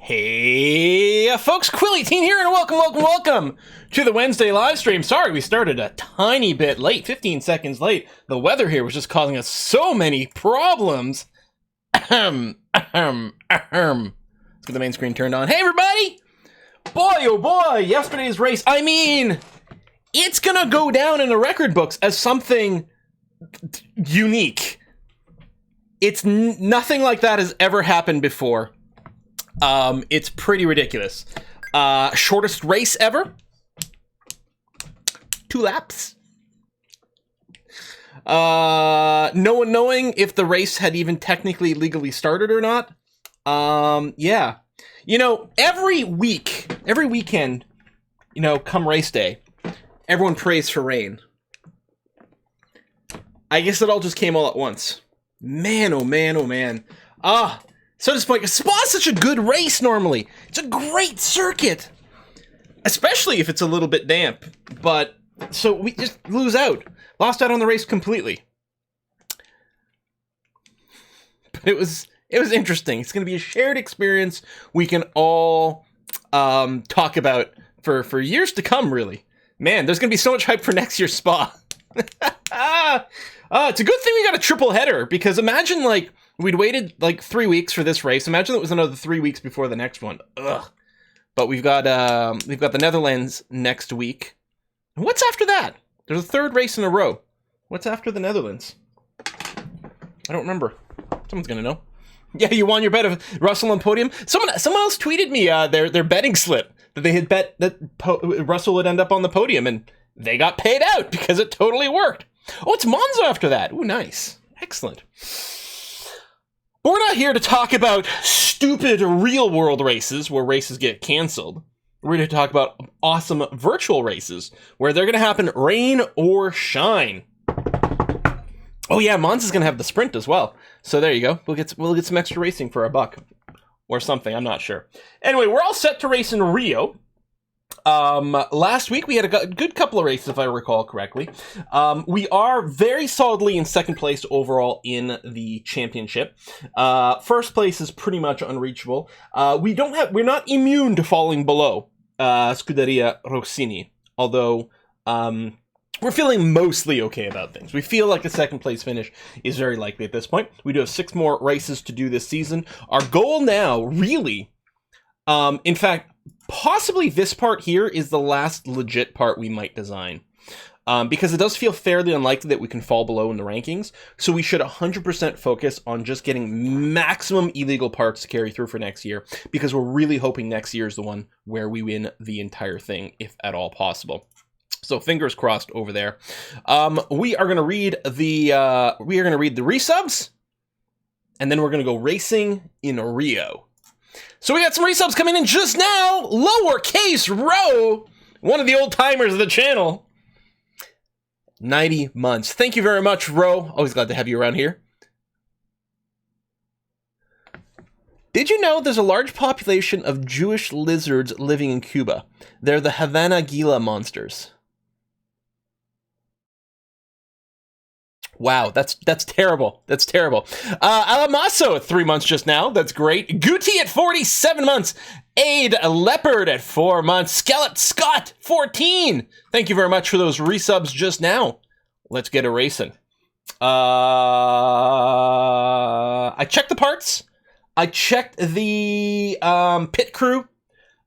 Hey, folks, Quilly Teen here, and welcome to the Wednesday live stream. Sorry, we started a tiny bit late, 15 seconds late. The weather here was just causing us so many problems. Let's get the main screen turned on. Hey, everybody! Boy, oh boy, yesterday's race, I mean, it's gonna go down in the record books as something unique. It's nothing like that has ever happened before. It's pretty ridiculous. Shortest race ever. 2 laps. No one knowing if the race had even technically legally started or not. Yeah. You know, every weekend, you know, come race day, everyone prays for rain. I guess it all just came all at once. Man, oh man, oh man. So disappointing. Spa's such a good race normally. It's a great circuit. Especially if it's a little bit damp. But, so we just lose out. Lost out on the race completely. But it was interesting. It's going to be a shared experience we can all talk about for years to come, really. Man, there's going to be so much hype for next year's Spa. It's a good thing we got a triple header, because imagine, like, we'd waited like 3 weeks for this race. Imagine it was another 3 weeks before the next one. Ugh. But we've got the Netherlands next week. And what's after that? There's a 3rd race in a row. What's after the Netherlands? I don't remember. Someone's gonna know. Yeah, you won your bet of Russell on podium. Someone else tweeted me their betting slip that they had bet that Russell would end up on the podium, and they got paid out because it totally worked. Oh, it's Monza after that. Ooh, nice. Excellent. But we're not here to talk about stupid real-world races where races get canceled. We're here to talk about awesome virtual races where they're going to happen rain or shine. Oh yeah, Monza's going to have the sprint as well. So there you go. We'll get some extra racing for $1 or something. I'm not sure. Anyway, we're all set to race in Rio. Last week we had a good couple of races, if I recall correctly. We are very solidly in 2nd place overall in the championship. 1st place is pretty much unreachable. We're not immune to falling below Scuderia Rossini, although we're feeling mostly okay about things. We feel like a 2nd place finish is very likely at this point. We do have 6 more races to do this season. Our goal now, really, in fact, possibly this part here is the last legit part we might design. Because it does feel fairly unlikely that we can fall below in the rankings, so we should 100% focus on just getting maximum illegal parts to carry through for next year, because we're really hoping next year is the one where we win the entire thing, if at all possible. So fingers crossed over there. We are going to read the resubs, and then we're going to go racing in Rio. So we got some resubs coming in just now. Lowercase Ro, one of the old timers of the channel. 90 months. Thank you very much, Ro. Always glad to have you around here. Did you know there's a large population of Jewish lizards living in Cuba? They're the Havana Gila monsters. Wow, that's terrible. That's terrible. Alamaso at 3 months just now. That's great. Guti at 47 months. Aid Leopard at 4 months. Skeleton Scott 14. Thank you very much for those resubs just now. Let's get a racing. I checked the parts. I checked the pit crew.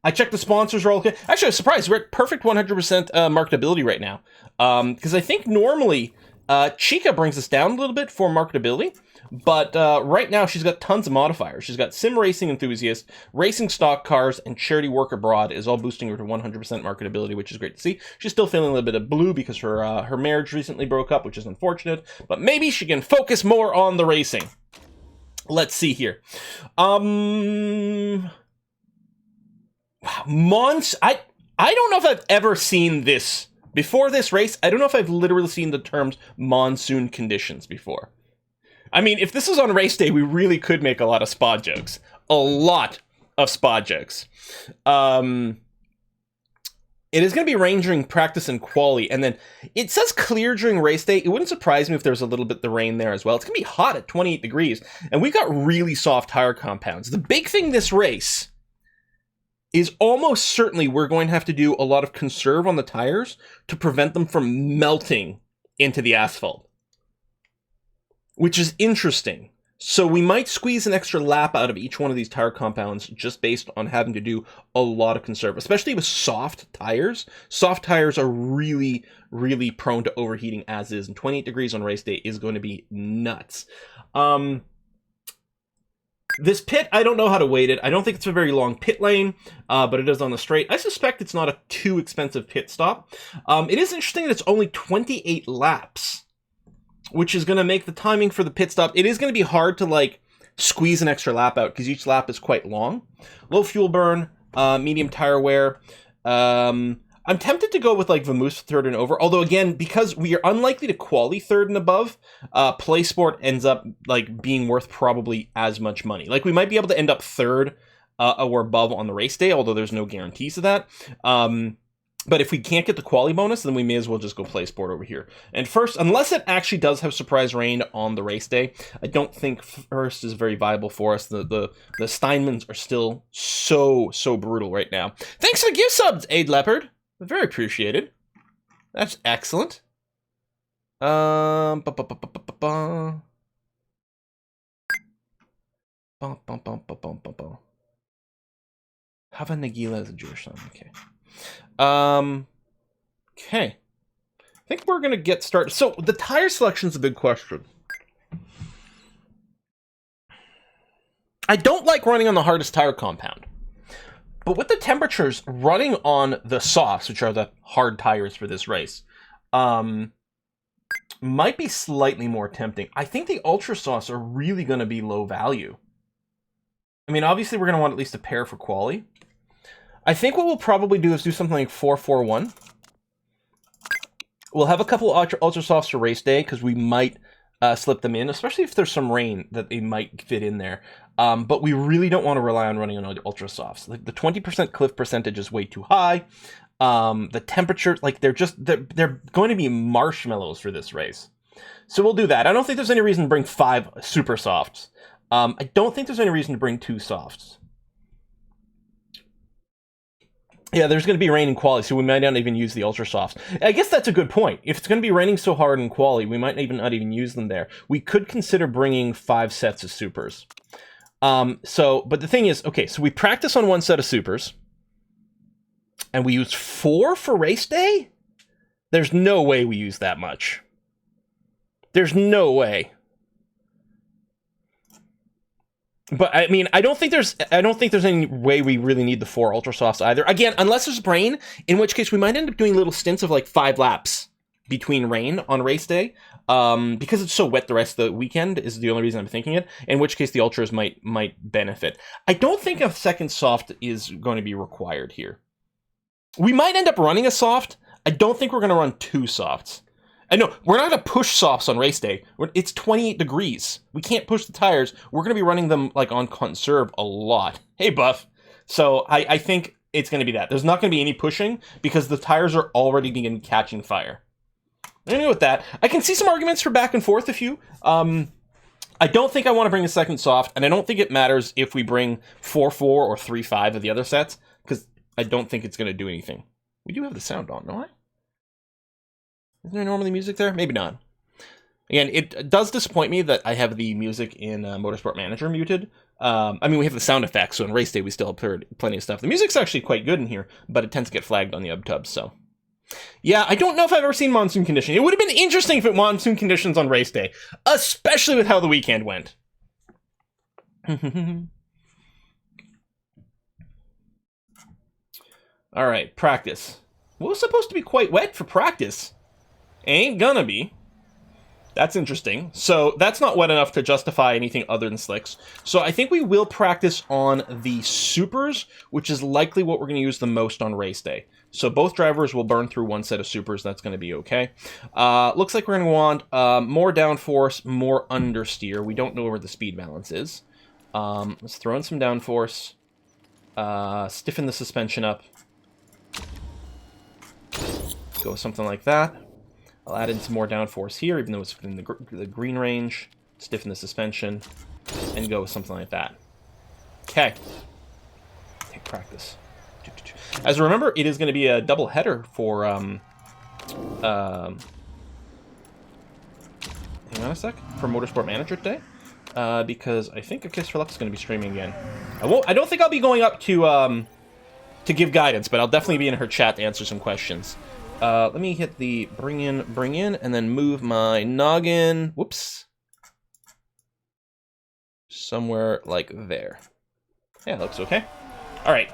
I checked the sponsors are all okay. Actually, I was surprised. We're at perfect 100% marketability right now. Because I think normally Chica brings us down a little bit for marketability, but right now she's got tons of modifiers. She's got Sim Racing Enthusiast, Racing Stock Cars, and Charity Work Abroad is all boosting her to 100% marketability, which is great to see. She's still feeling a little bit of blue because her marriage recently broke up, which is unfortunate, but maybe she can focus more on the racing. Let's see here. I don't know if I've ever seen this. Before this race, I don't know if I've literally seen the terms monsoon conditions before. I mean, if this was on race day, we really could make a lot of spa jokes. A lot of spa jokes. It is going to be rain during practice and quali, and then it says clear during race day. It wouldn't surprise me if there was a little bit of the rain there as well. It's going to be hot at 28 degrees, and we've got really soft tire compounds. The big thing this race is almost certainly we're going to have to do a lot of conserve on the tires to prevent them from melting into the asphalt, which is interesting. So we might squeeze an extra lap out of each one of these tire compounds just based on having to do a lot of conserve, especially with soft tires. Soft tires are really, really prone to overheating as is, and 28 degrees on race day is going to be nuts. This pit, I don't know how to weight it. I don't think it's a very long pit lane, but it is on the straight. I suspect it's not a too expensive pit stop. It is interesting that it's only 28 laps, which is going to make the timing for the pit stop. It is going to be hard to, like, squeeze an extra lap out because each lap is quite long. Low fuel burn, medium tire wear. I'm tempted to go with, like, Vamoose third and over. Although, again, because we are unlikely to quali third and above, Play Sport ends up, like, being worth probably as much money. Like, we might be able to end up third or above on the race day, although there's no guarantees of that. But if we can't get the quali bonus, then we may as well just go Play Sport over here. And first, unless it actually does have surprise rain on the race day, I don't think first is very viable for us. The Steinmans are still so brutal right now. Thanks for the gift subs, Aid Leopard. Very appreciated. That's excellent. Hava Nagila is a Jewish son. Okay. Okay. I think we're gonna get started. So the tire selection is a big question. I don't like running on the hardest tire compound. But with the temperatures, running on the softs, which are the hard tires for this race, might be slightly more tempting. I think the Ultra Softs are really going to be low value. I mean, obviously, we're going to want at least a pair for quali. I think what we'll probably do is do something like 4-4-1. We'll have a couple Ultra Softs for race day, because we might slip them in, especially if there's some rain that they might fit in there. But we really don't want to rely on running on Ultra Softs. Like, the 20% cliff percentage is way too high. The temperature, like, they're going to be marshmallows for this race. So we'll do that. I don't think there's any reason to bring 5 super softs. I don't think there's any reason to bring 2 softs. Yeah, there's going to be rain in quali, so we might not even use the Ultra Softs. I guess that's a good point. If it's going to be raining so hard in quali, we might not even use them there. We could consider bringing 5 sets of supers. But the thing is, okay, so we practice on 1 set of supers, and we use 4 for race day? There's no way we use that much. There's no way. But I mean, I don't think there's any way we really need the 4 Ultra Softs either. Again, unless there's rain, in which case we might end up doing little stints of like 5 laps between rain on race day. Because it's so wet the rest of the weekend is the only reason I'm thinking it. In which case the Ultras might benefit. I don't think a second soft is going to be required here. We might end up running a soft. I don't think we're going to run 2 softs. I know, we're not going to push softs on race day. It's 28 degrees. We can't push the tires. We're going to be running them like on conserve a lot. Hey, Buff. So I think it's going to be that. There's not going to be any pushing because the tires are already beginning catching fire. I'm going to go with that. I can see some arguments for back and forth if you. I don't think I want to bring a second soft, and I don't think it matters if we bring 4-4 or 3-5 of the other sets, because I don't think it's going to do anything. We do have the sound on, don't I? Isn't there normally music there? Maybe not. Again, it does disappoint me that I have the music in Motorsport Manager muted. I mean, we have the sound effects, so in race day we still have heard plenty of stuff. The music's actually quite good in here, but it tends to get flagged on the UbTubs, so. Yeah, I don't know if I've ever seen monsoon conditions. It would have been interesting if it monsoon conditions on race day, especially with how the weekend went. All right, practice. What was supposed to be quite wet for practice? Ain't gonna be. That's interesting. So that's not wet enough to justify anything other than slicks. So I think we will practice on the supers, which is likely what we're going to use the most on race day. So both drivers will burn through one set of supers. That's going to be okay. Looks like we're going to want more downforce, more understeer. We don't know where the speed balance is. Let's throw in some downforce. Stiffen the suspension up. Go with something like that. I'll add in some more downforce here, even though it's within the green range. Stiffen the suspension, and go with something like that. Okay. Take practice. As a remember, it is going to be a double header for hang on a sec, for Motorsport Manager today, because I think A Kiss for Luck is going to be streaming again. I don't think I'll be going up to give guidance, but I'll definitely be in her chat to answer some questions. Let me hit the bring in, and then move my noggin, whoops, somewhere like there. Yeah, looks okay. All right.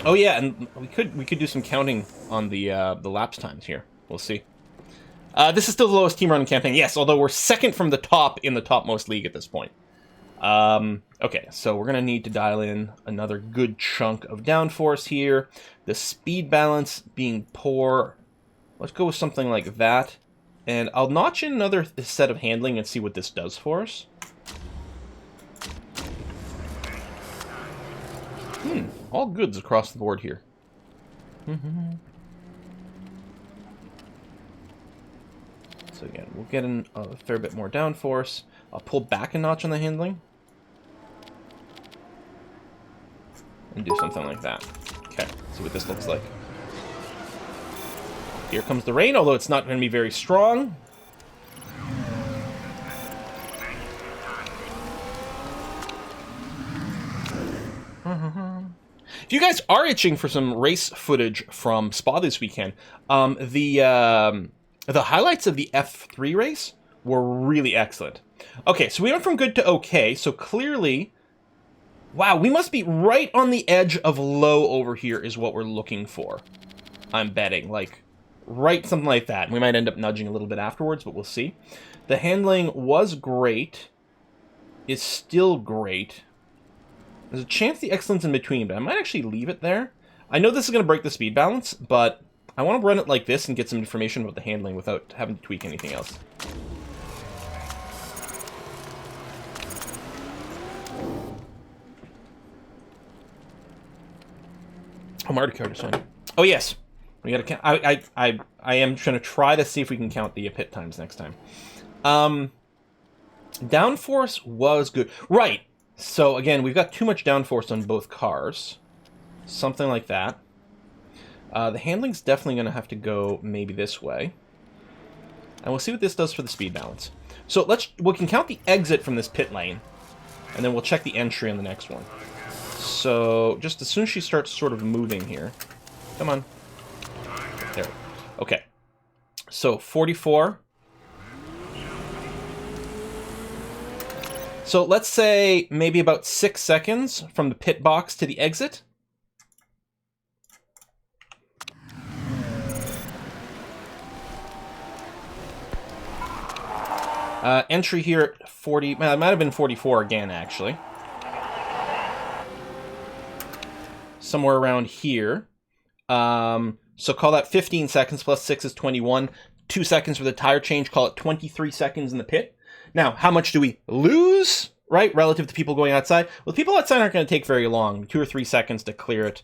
Oh yeah, and we could do some counting on the lapse times here. We'll see. This is still the lowest team run campaign, yes, although we're second from the top in the topmost league at this point. Okay, so we're going to need to dial in another good chunk of downforce here. The speed balance being poor. Let's go with something like that. And I'll notch in another set of handling and see what this does for us. All goods across the board here. So again, we'll get in a fair bit more downforce. I'll pull back a notch on the handling. And do something like that. Okay, see what this looks like. Here comes the rain, although it's not going to be very strong. If you guys are itching for some race footage from Spa this weekend, the highlights of the F3 race were really excellent. Okay, so we went from good to okay, so clearly, wow, we must be right on the edge of low over here is what we're looking for. I'm betting, like, right, something like that. We might end up nudging a little bit afterwards, but we'll see. The handling was great, is still great. There's a chance the excellence in between, but I might actually leave it there. I know this is going to break the speed balance, but I want to run it like this and get some information about the handling without having to tweak anything else. Oh, Marty card is fine. Oh yes, we got to count. I am trying to try to see if we can count the pit times next time. Downforce was good, right? So again, we've got too much downforce on both cars, something like that. The handling's definitely going to have to go maybe this way, and we'll see what this does for the speed balance. So we can count the exit from this pit lane, and then we'll check the entry on the next one. So just as soon as she starts sort of moving here, come on, there. Okay, so 44. So let's say maybe about 6 seconds from the pit box to the exit. Entry here at 40, it might have been 44 again, actually. Somewhere around here. So call that 15 seconds plus 6 is 21. 2 seconds for the tire change, call it 23 seconds in the pit. Now, how much do we lose, right, relative to people going outside? Well, the people outside aren't going to take very long, 2 or 3 seconds to clear it,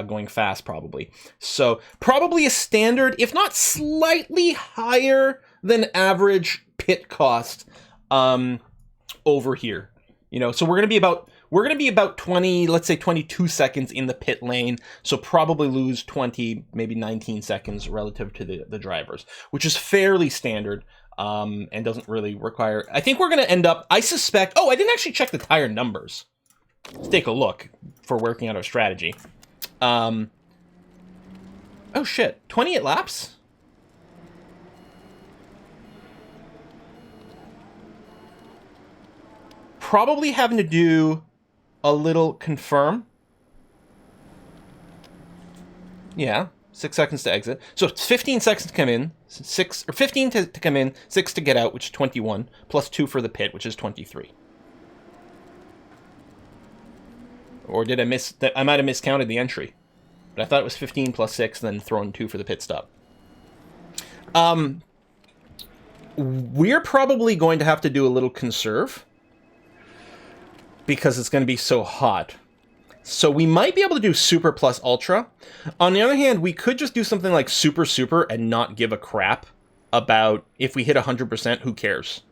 going fast, probably. So, probably a standard, if not slightly higher than average pit cost over here. You know, so we're going to be about 20, let's say 22 seconds in the pit lane, so probably lose 20, maybe 19 seconds relative to the drivers, which is fairly standard. and doesn't really require... I think we're going to end up... I suspect... Oh, I didn't actually check the tire numbers. Let's take a look for working out our strategy. Oh, shit. 28 laps? Probably having to do a little confirm. Yeah, 6 seconds to exit. So it's 15 seconds to come in, 15 to come in, 6 to get out, which is 21, plus 2 for the pit, which is 23. Or did I miss that? I might have miscounted the entry, but I thought it was 15 plus 6, then throwing 2 for the pit stop. We're probably going to have to do a little conserve because it's going to be so hot. So we might be able to do super plus ultra. On the other hand, we could just do something like super super and not give a crap about if we hit 100%, who cares?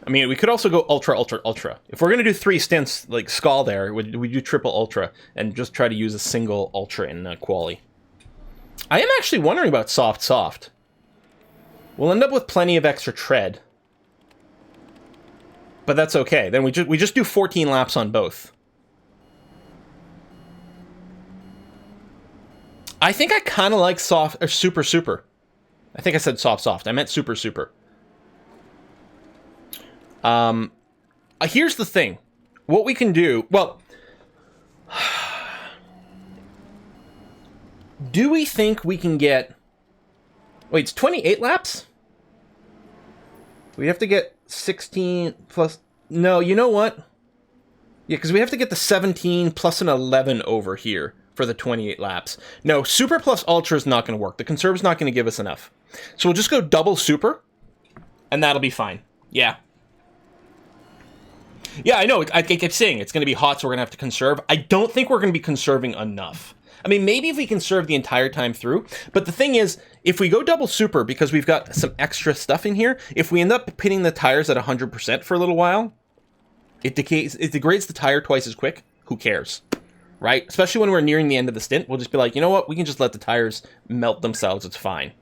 I mean, we could also go ultra, ultra, ultra. If we're going to do 3 stints, like Skull there, we do triple ultra and just try to use a single ultra in quali. I am actually wondering about soft, soft. We'll end up with plenty of extra tread. But that's okay. Then we just do 14 laps on both. I think I kind of like soft, or super, super. I think I said soft, soft. I meant super, super. Here's the thing. What we can do... Well... Do we think we can get... Wait, it's 28 laps? We have to get 16 plus... No, you know what? Yeah, because we have to get the 17 plus an 11 over here for the 28 laps. No, super plus ultra is not going to work. The conserve's not going to give us enough. So we'll just go double super, and that'll be fine. Yeah. Yeah, I know. I keep saying it's going to be hot, so we're going to have to conserve. I don't think we're going to be conserving enough. I mean, maybe if we conserve the entire time through. But the thing is, if we go double super, because we've got some extra stuff in here, if we end up pitting the tires at 100% for a little while, it degrades the tire twice as quick. Who cares? Right? Especially when we're nearing the end of the stint, we'll just be like, you know what? We can just let the tires melt themselves. It's fine.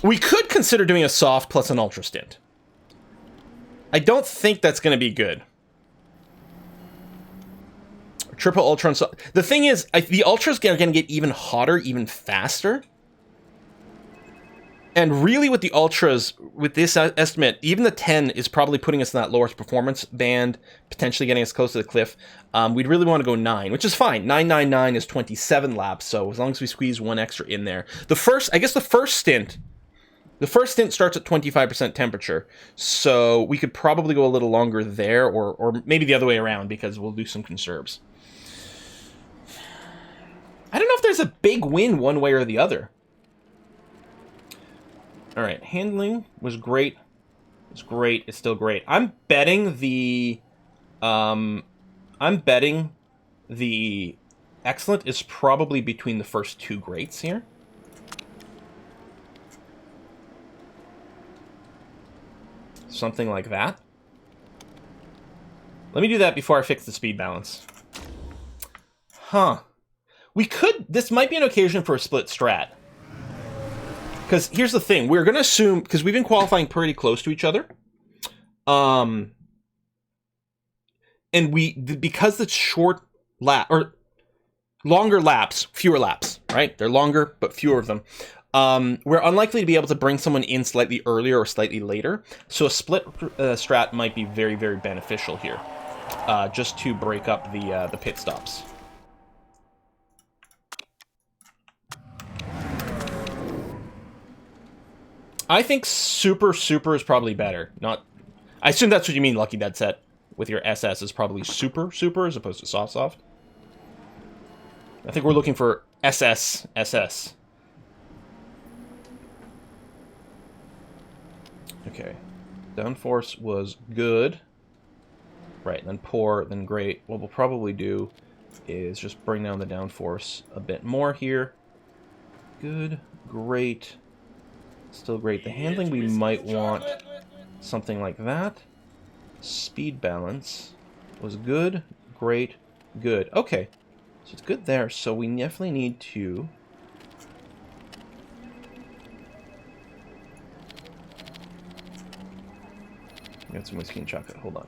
We could consider doing a soft plus an ultra stint. I don't think that's going to be good. Triple ultra. The thing is, the ultras are going to get even hotter, even faster. And really with the ultras, with this estimate, even the 10 is probably putting us in that lowest performance band, potentially getting us close to the cliff. We'd really want to go 9, which is fine. 999 is 27 laps, so as long as we squeeze 1 extra in there. The first stint starts at 25% temperature, so we could probably go a little longer there, or maybe the other way around, because we'll do some conserves. I don't know if there's a big win one way or the other. All right, handling was great. It's great. It's still great. I'm betting the excellent is probably between the first 2 greats here. Something like that. Let me do that before I fix the speed balance. Huh. We could... This might be an occasion for a split strat. Because here's the thing. We're going to assume... Because we've been qualifying pretty close to each other. And because it's short lap... Or longer laps, fewer laps, right? They're longer, but fewer of them. We're unlikely to be able to bring someone in slightly earlier or slightly later. So a split strat might be very, very beneficial here. Just to break up the pit stops. I think super, super is probably better. I assume that's what you mean, Lucky Dead Set. With your SS is probably super, super as opposed to soft, soft. I think we're looking for SS, SS. Okay. Downforce was good. Right, then poor, then great. What we'll probably do is just bring down the downforce a bit more here. Good, great. Still great. The handling, we might want something like that. Speed balance was good, great, good. Okay, so it's good there. So we definitely need to... Got some whiskey and chocolate. Hold on.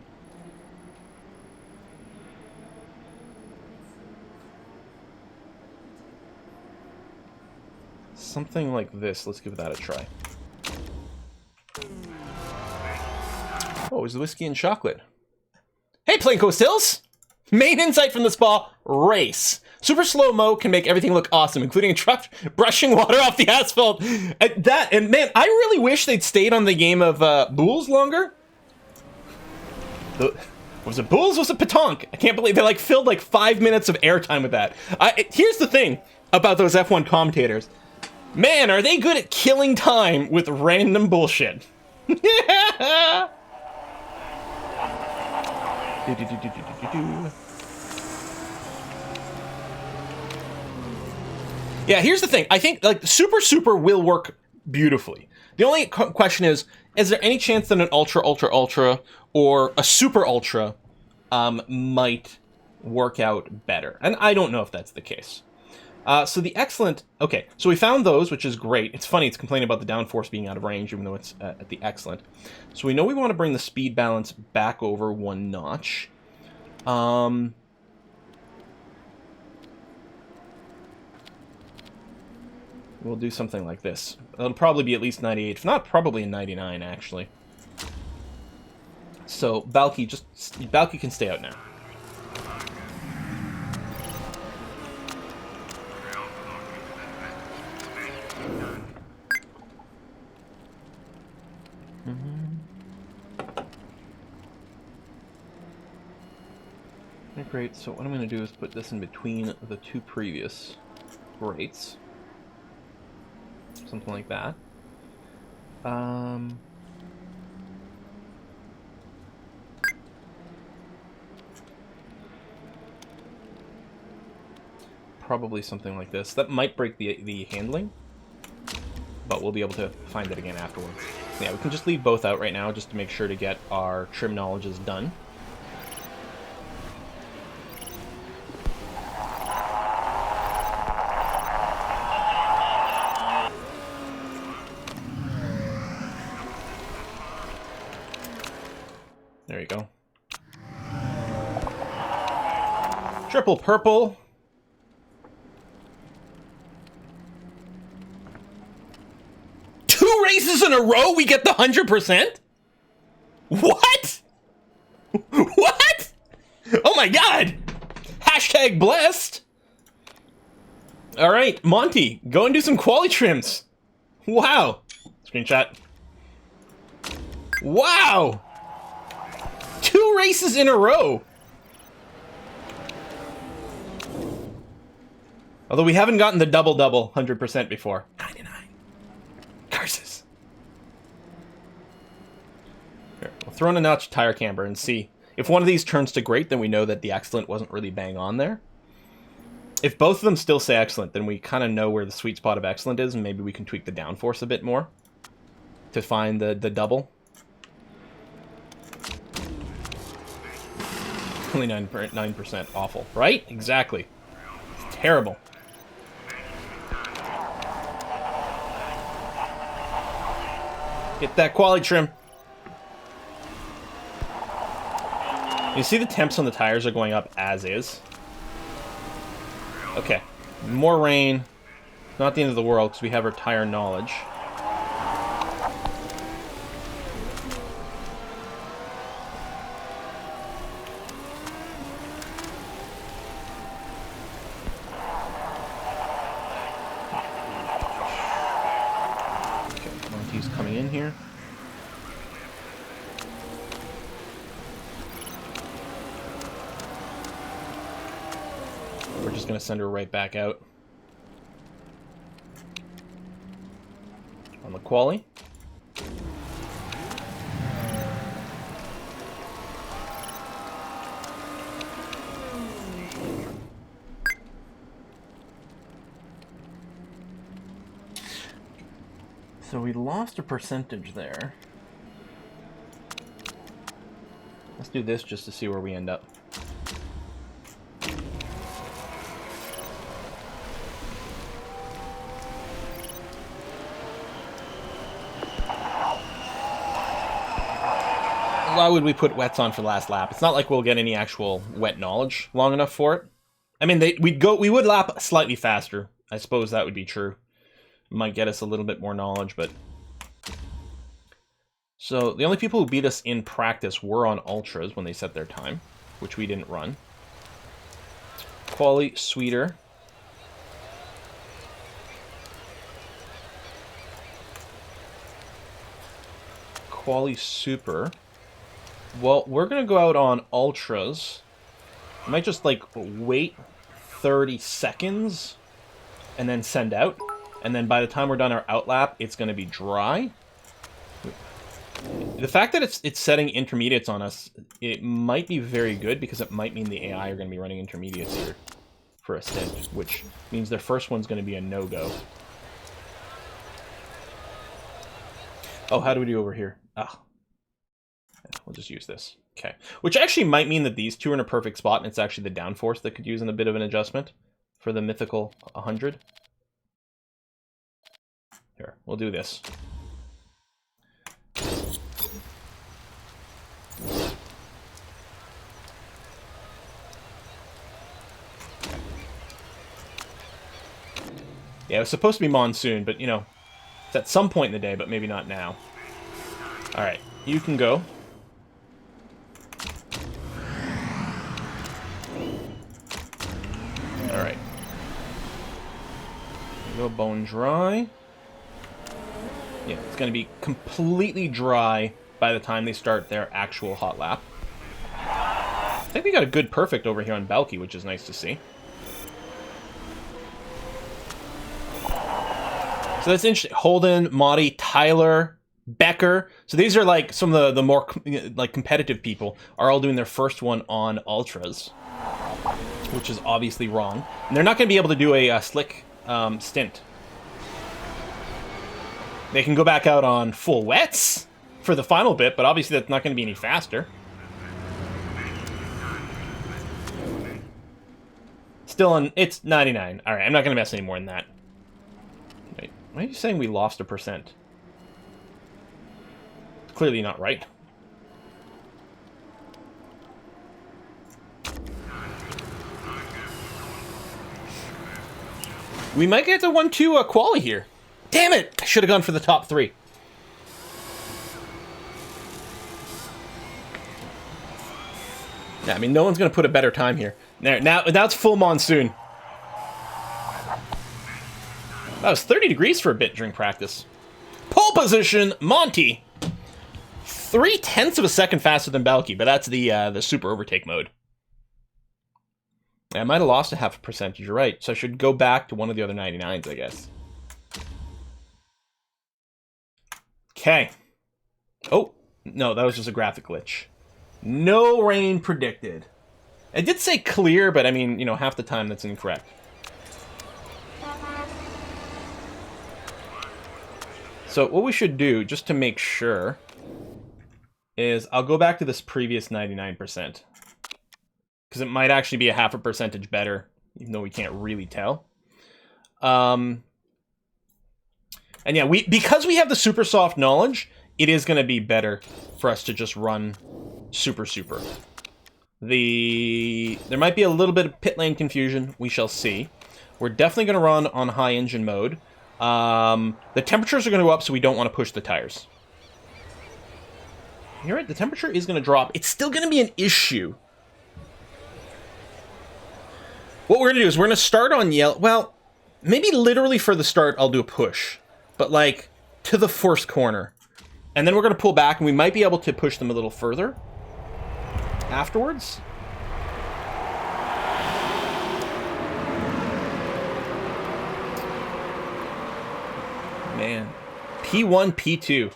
Something like this. Let's give that a try. Oh, it was the whiskey and chocolate. Hey, Plaincoast Hills! Main insight from the spa, race. Super slow-mo can make everything look awesome, including a truck brushing water off the asphalt. And man, I really wish they'd stayed on the game of Bools longer. Was it Bulls? Was it Petanque? I can't believe they like filled like 5 minutes of airtime with that. Here's the thing about those F1 commentators. Man, are they good at killing time with random bullshit. Yeah, here's the thing. I think like Super will work beautifully. The only question is there any chance that an Ultra or a Super Ultra might work out better? And I don't know if that's the case. So the Excellent... Okay, so we found those, which is great. It's funny, it's complaining about the downforce being out of range, even though it's at the Excellent. So we know we want to bring the speed balance back over 1 notch. We'll do something like this. It'll probably be at least 98, if not probably a 99, actually. So, Balky can stay out now. Great, so what I'm going to do is put this in between the 2 previous grates. Something like that. Probably something like this. That might break the handling, but we'll be able to find it again afterwards. Yeah, we can just leave both out right now just to make sure to get our trim knowledges done. There you go. Triple purple. Races in a row, we get the 100%? What? What? Oh my god! Hashtag blessed. All right, Monty, go and do some quali trims. Wow. Screenshot. Wow. 2 races in a row. Although we haven't gotten the double 100% before. 99. Curses. Here, we'll throw in a notch tire camber and see. If one of these turns to great, then we know that the Excellent wasn't really bang on there. If both of them still say Excellent, then we kind of know where the sweet spot of Excellent is, and maybe we can tweak the downforce a bit more to find the double. Only 9% awful, right? Exactly. It's terrible. Get that quality trim. You see the temps on the tires are going up as is. Okay. More rain. Not the end of the world because we have our tire knowledge. Okay, Monty's coming in here. We're just going to send her right back out. On the quali. So we lost a percentage there. Let's do this just to see where we end up. Why would we put wets on for last lap? It's not like we'll get any actual wet knowledge long enough for it. I mean, we would lap slightly faster. I suppose that would be true. Might get us a little bit more knowledge, but... So, the only people who beat us in practice were on Ultras when they set their time, which we didn't run. Quali Sweeter. Quali Super. Well, we're going to go out on Ultras. I might just, like, wait 30 seconds and then send out. And then by the time we're done our outlap, it's going to be dry. The fact that it's setting intermediates on us, it might be very good because it might mean the AI are going to be running intermediates here for a stint, which means their first one's going to be a no-go. Oh, how do we do over here? Ah. We'll just use this. Okay. Which actually might mean that these two are in a perfect spot, and it's actually the downforce that could use a bit of an adjustment for the mythical 100. Here, we'll do this. Yeah, it was supposed to be monsoon, but, you know, it's at some point in the day, but maybe not now. Alright, you can go. Alright. Go bone dry. Yeah, it's going to be completely dry by the time they start their actual hot lap. I think we got a good perfect over here on Balky, which is nice to see. So that's interesting. Holden, Motti, Tyler, Becker. So these are like some of the more like competitive people are all doing their first one on Ultras, which is obviously wrong. And they're not going to be able to do a slick stint. They can go back out on full wets for the final bit, but obviously that's not going to be any faster. Still on, it's 99. All right, I'm not going to mess any more than that. Wait, why are you saying we lost a percent? Clearly not right. We might get the 1-2 quali here. Damn it! I should have gone for the top 3. Yeah, I mean, no one's going to put a better time here. Now it's full monsoon. That was 30 degrees for a bit during practice. Pole position, Monty. 0.3 of a second faster than Balky, but that's the super overtake mode. I might have lost a half a percentage, you're right. So I should go back to one of the other 99s, I guess. Okay. Oh, no, that was just a graphic glitch. No rain predicted. It did say clear, but I mean, you know, half the time that's incorrect. So what we should do, just to make sure, is I'll go back to this previous 99%. Because it might actually be a half a percentage better, even though we can't really tell. And yeah, because we have the super soft knowledge, it is going to be better for us to just run super. There might be a little bit of pit lane confusion. We shall see. We're definitely going to run on high engine mode. The temperatures are going to go up, so we don't want to push the tires. You're right, the temperature is going to drop. It's still going to be an issue. What we're going to do is we're going to start on yellow. Well, maybe literally for the start, I'll do a push. But, like, to the first corner. And then we're going to pull back, and we might be able to push them a little further afterwards. Man. P1, P2.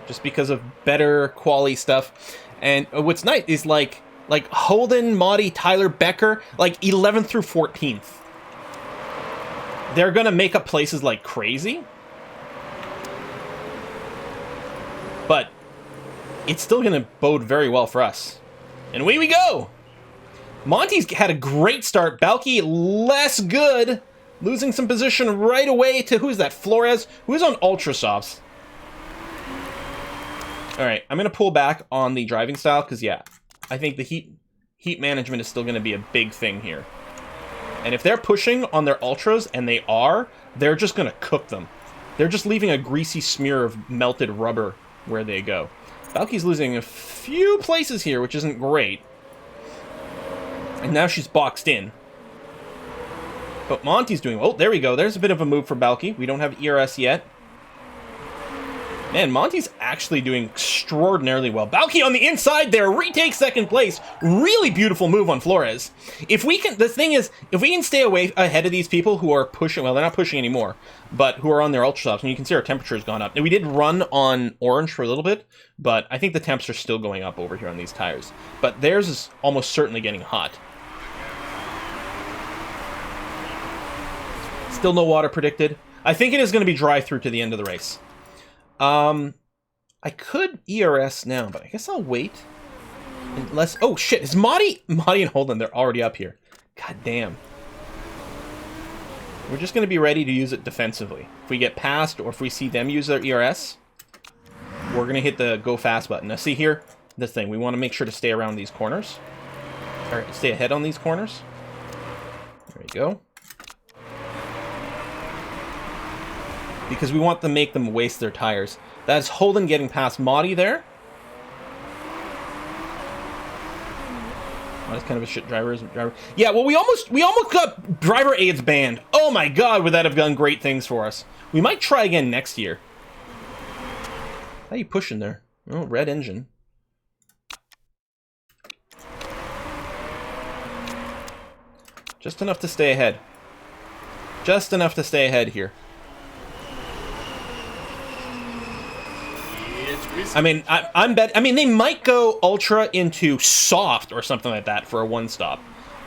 Just because of better quality stuff. And what's nice is, like Holden, Motti, Tyler, Becker, like 11th through 14th. They're going to make up places like crazy. But it's still going to bode very well for us. And away we go! Monty's had a great start. Balky less good. Losing some position right away to, who's that? Flores, who's on Ultra Softs. Alright, I'm going to pull back on the driving style, because, yeah, I think the heat management is still going to be a big thing here. And if they're pushing on their Ultras, and they are, they're just going to cook them. They're just leaving a greasy smear of melted rubber where they go. Balky's losing a few places here, which isn't great. And now she's boxed in. But Monty's doing... Oh, there we go. There's a bit of a move for Balky. We don't have ERS yet. Man, Monty's actually doing extraordinarily well. Balky on the inside there, retakes second place. Really beautiful move on Flores. If we can, the thing is, if we can stay away ahead of these people who are pushing, well, they're not pushing anymore, but who are on their Ultra Softs, and you can see our temperature has gone up. Now, we did run on orange for a little bit, but I think the temps are still going up over here on these tires. But theirs is almost certainly getting hot. Still no water predicted. I think it is going to be dry through to the end of the race. I could ERS now, but I guess I'll wait. Unless... Oh, shit. Is Mahdi and Holden, they're already up here. God damn. We're just going to be ready to use it defensively. If we get past, or if we see them use their ERS, we're going to hit the go fast button. Now, see here? This thing. We want to make sure to stay around these corners. Or stay ahead on these corners. There we go. Because we want to make them waste their tires. That's Holden getting past Mahdi there. That's kind of a shit driver, isn't driver? Yeah, well, we almost got driver aids banned. Oh my god, would that have done great things for us? We might try again next year. How you pushing there? Oh, red engine. Just enough to stay ahead. Just enough to stay ahead here. I mean, I mean, they might go Ultra into Soft or something like that for a one-stop.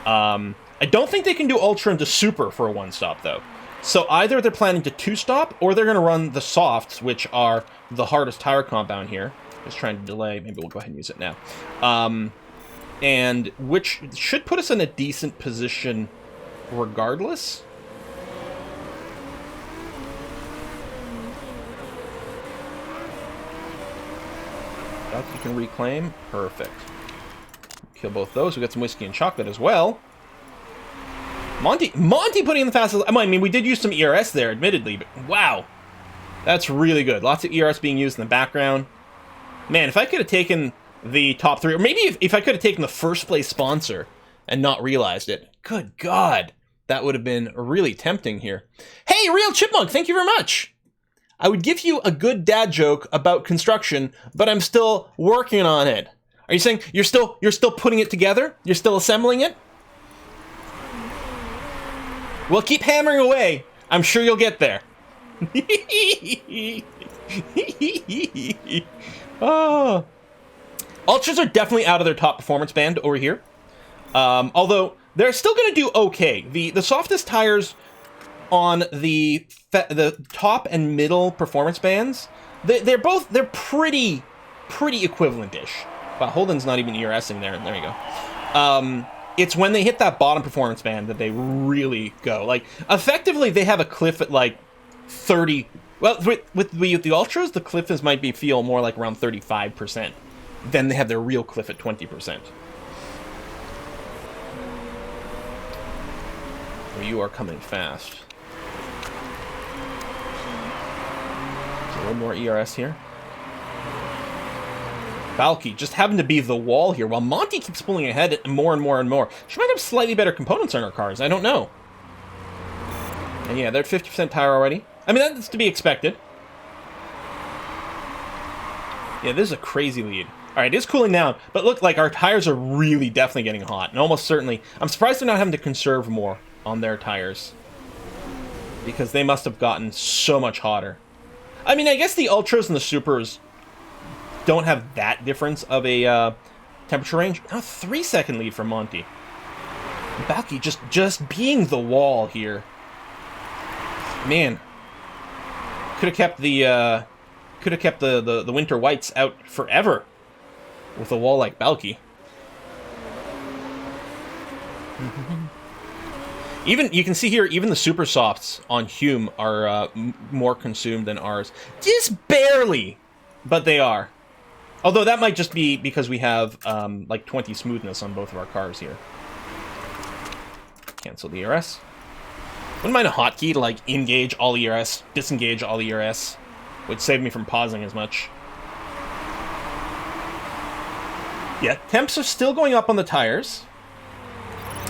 I don't think they can do Ultra into Super for a one-stop, though. So either they're planning to two-stop, or they're going to run the Softs, which are the hardest tire compound here. Just trying to delay. Maybe we'll go ahead and use it now. And which should put us in a decent position regardless. You can reclaim. Perfect. Kill both those. We got some whiskey and chocolate as well. Monty putting in the fastest... I mean, we did use some ERS there, admittedly, but wow. That's really good. Lots of ERS being used in the background. Man, if I could have taken the top three, or maybe if I could have taken the first place sponsor and not realized it. Good God. That would have been really tempting here. Hey, Real Chipmunk, thank you very much. I would give you a good dad joke about construction, but I'm still working on it. Are you saying you're still putting it together? You're still assembling it? Well, keep hammering away. I'm sure you'll get there. Oh. Ultras are definitely out of their top performance band over here. Although they're still going to do okay. The softest tires on the top and middle performance bands, they're pretty equivalent-ish. Wow, Holden's not even ERSing there. There you go. It's when they hit that bottom performance band that they really go. Like, effectively, they have a cliff at, like, 30... Well, with the Ultras, the cliff might feel more like around 35%. Then they have their real cliff at 20%. Well, you are coming fast. A little more ERS here. Balky just happened to be the wall here, while Monty keeps pulling ahead more and more and more. She might have slightly better components on her cars, I don't know. And yeah, they're at 50% tire already. I mean, that's to be expected. Yeah, this is a crazy lead. Alright, it is cooling down, but look, like, our tires are really definitely getting hot, and almost certainly... I'm surprised they're not having to conserve more on their tires, because they must have gotten so much hotter. I mean, I guess the Ultras and the Supers don't have that difference of a temperature range. Now, 3-second lead for Monty. Balky just being the wall here. Man. Could have kept the could have kept the winter whites out forever with a wall like Balky. Even, you can see here, even the super softs on Hume are more consumed than ours. Just barely, but they are. Although that might just be because we have like 20 smoothness on both of our cars here. Cancel the ERS. Wouldn't mind a hotkey to like engage all ERS, disengage all ERS. Would save me from pausing as much. Yeah, temps are still going up on the tires.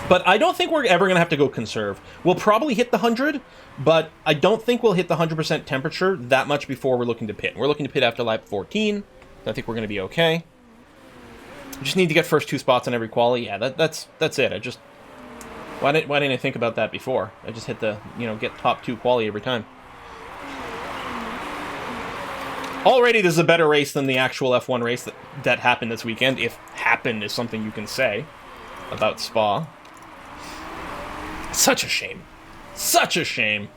But I don't think we're ever going to have to go conserve. We'll probably hit the 100, but I don't think we'll hit the 100% temperature that much before we're looking to pit. We're looking to pit after lap 14. So I think we're going to be okay. We just need to get first 2 spots on every quali. Yeah, that's it. I just... Why didn't I think about that before? I just hit the, get top 2 quali every time. Already, this is a better race than the actual F1 race that happened this weekend. If happened is something you can say about Spa. Such a shame. Such a shame.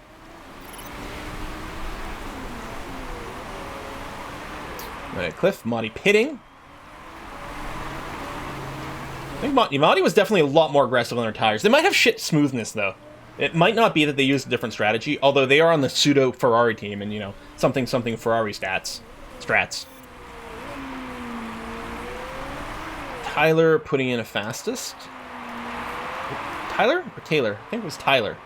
Alright, Cliff, Monty pitting. I think Monty was definitely a lot more aggressive on their tires. They might have shit smoothness, though. It might not be that they used a different strategy, although they are on the pseudo-Ferrari team, and, something Ferrari strats. Tyler putting in a fastest. Tyler or Taylor? I think it was Tyler.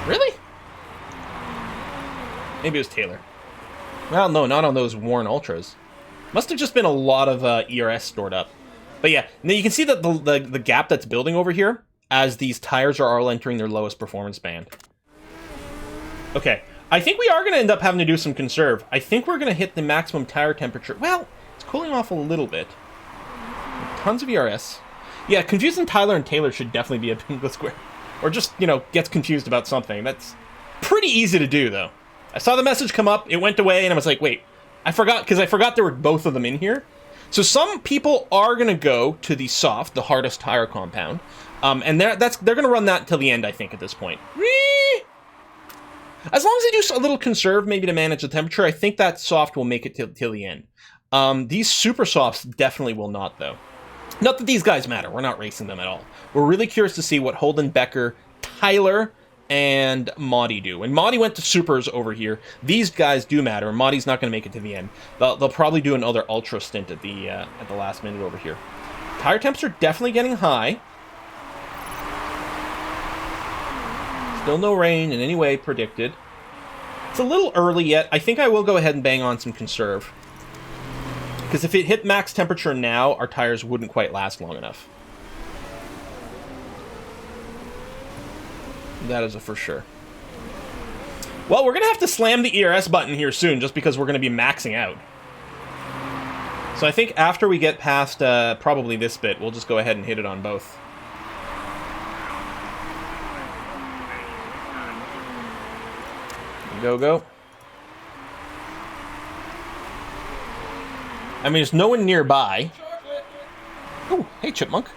Really? Maybe it was Taylor. Well, no, not on those worn Ultras. Must have just been a lot of ERS stored up. But yeah, now you can see that the gap that's building over here as these tires are all entering their lowest performance band. Okay, I think we are going to end up having to do some conserve. I think we're going to hit the maximum tire temperature. Well, it's cooling off a little bit. Tons of ERS. Yeah, confusing Tyler and Taylor should definitely be a bingo square. Or just, gets confused about something. That's pretty easy to do, though. I saw the message come up, it went away, and I was like, wait, I forgot there were both of them in here. So some people are going to go to the soft, the hardest tire compound. And they're going to run that until the end, I think, at this point. As long as they do a little conserve, maybe to manage the temperature, I think that soft will make it till the end. These super softs definitely will not, though. Not that these guys matter. We're not racing them at all. We're really curious to see what Holden, Becker, Tyler, and Maudie do. When Maudie went to supers over here, these guys do matter, and Maudie's not going to make it to the end. They'll probably do another ultra stint at the last minute over here. Tire temps are definitely getting high. Still no rain in any way predicted. It's a little early yet. I think I will go ahead and bang on some conserve. Because if it hit max temperature now, our tires wouldn't quite last long enough. That is a for sure. Well, we're going to have to slam the ERS button here soon, just because we're going to be maxing out. So I think after we get past probably this bit, we'll just go ahead and hit it on both. Go, go. I mean, there's no one nearby. Oh, hey, Chipmunk.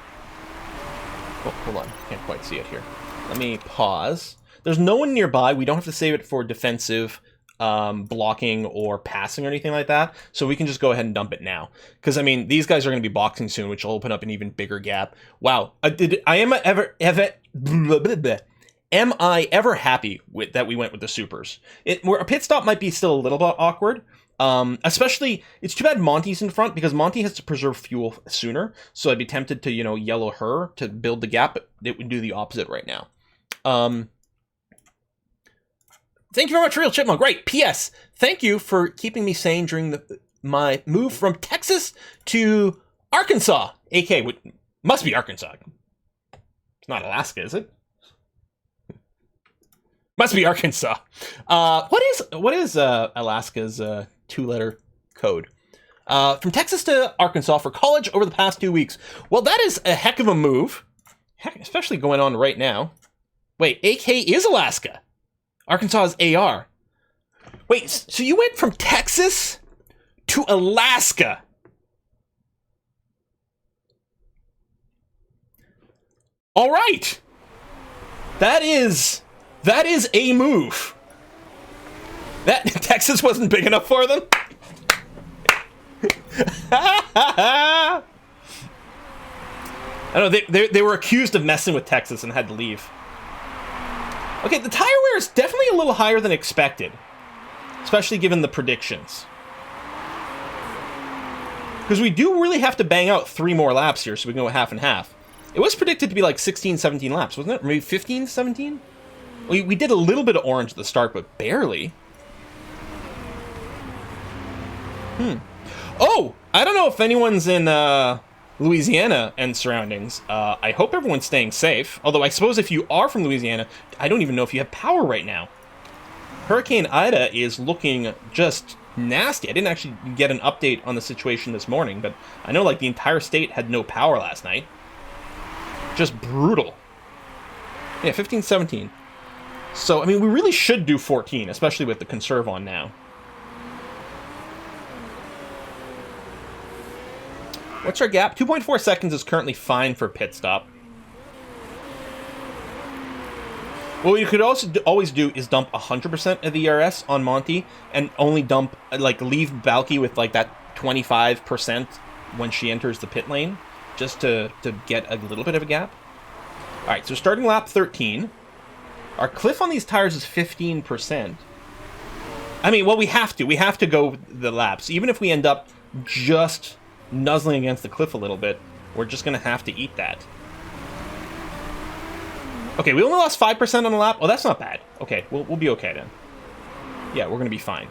Oh, hold on. Can't quite see it here. Let me pause. There's no one nearby. We don't have to save it for defensive blocking or passing or anything like that. So we can just go ahead and dump it now. Because, I mean, these guys are going to be boxing soon, which will open up an even bigger gap. Wow. Am I ever happy with that we went with the supers? A pit stop might be still a little bit awkward. Especially, it's too bad Monty's in front, because Monty has to preserve fuel sooner. So I'd be tempted to, yellow her to build the gap, but it would do the opposite right now. Thank you very much, Real Chipmunk. Right. P.S. Thank you for keeping me sane during my move from Texas to Arkansas. AK, must be Arkansas. It's not Alaska, is it? Must be Arkansas. What is Alaska's 2-letter code? From Texas to Arkansas for college over the past 2 weeks. Well, that is a heck of a move. Heck, especially going on right now. Wait, AK is Alaska. Arkansas is AR. Wait, so you went from Texas to Alaska? All right. That is a move. That Texas wasn't big enough for them? I don't know, they were accused of messing with Texas and had to leave. Okay, the tire wear is definitely a little higher than expected, especially given the predictions. Because we do really have to bang out 3 more laps here so we can go half and half. It was predicted to be like 16, 17 laps, wasn't it? Maybe 15, 17? We did a little bit of orange at the start, but barely. Oh! I don't know if anyone's in Louisiana and surroundings. I hope everyone's staying safe. Although I suppose if you are from Louisiana, I don't even know if you have power right now. Hurricane Ida is looking just nasty. I didn't actually get an update on the situation this morning, but I know like the entire state had no power last night. Just brutal. Yeah, 15, 17. So, I mean, we really should do 14, especially with the conserve on now. What's our gap? 2.4 seconds is currently fine for pit stop. What you could also always do is dump 100% of the ERS on Monty and only dump, like, leave Balky with, like, that 25% when she enters the pit lane, just to get a little bit of a gap. All right, so starting lap 13. Our cliff on these tires is 15%. I mean, well, we have to. We have to go the laps. Even if we end up just nuzzling against the cliff a little bit, we're just going to have to eat that. Okay, we only lost 5% on the lap. Oh, that's not bad. Okay, we'll be okay then. Yeah, we're going to be fine.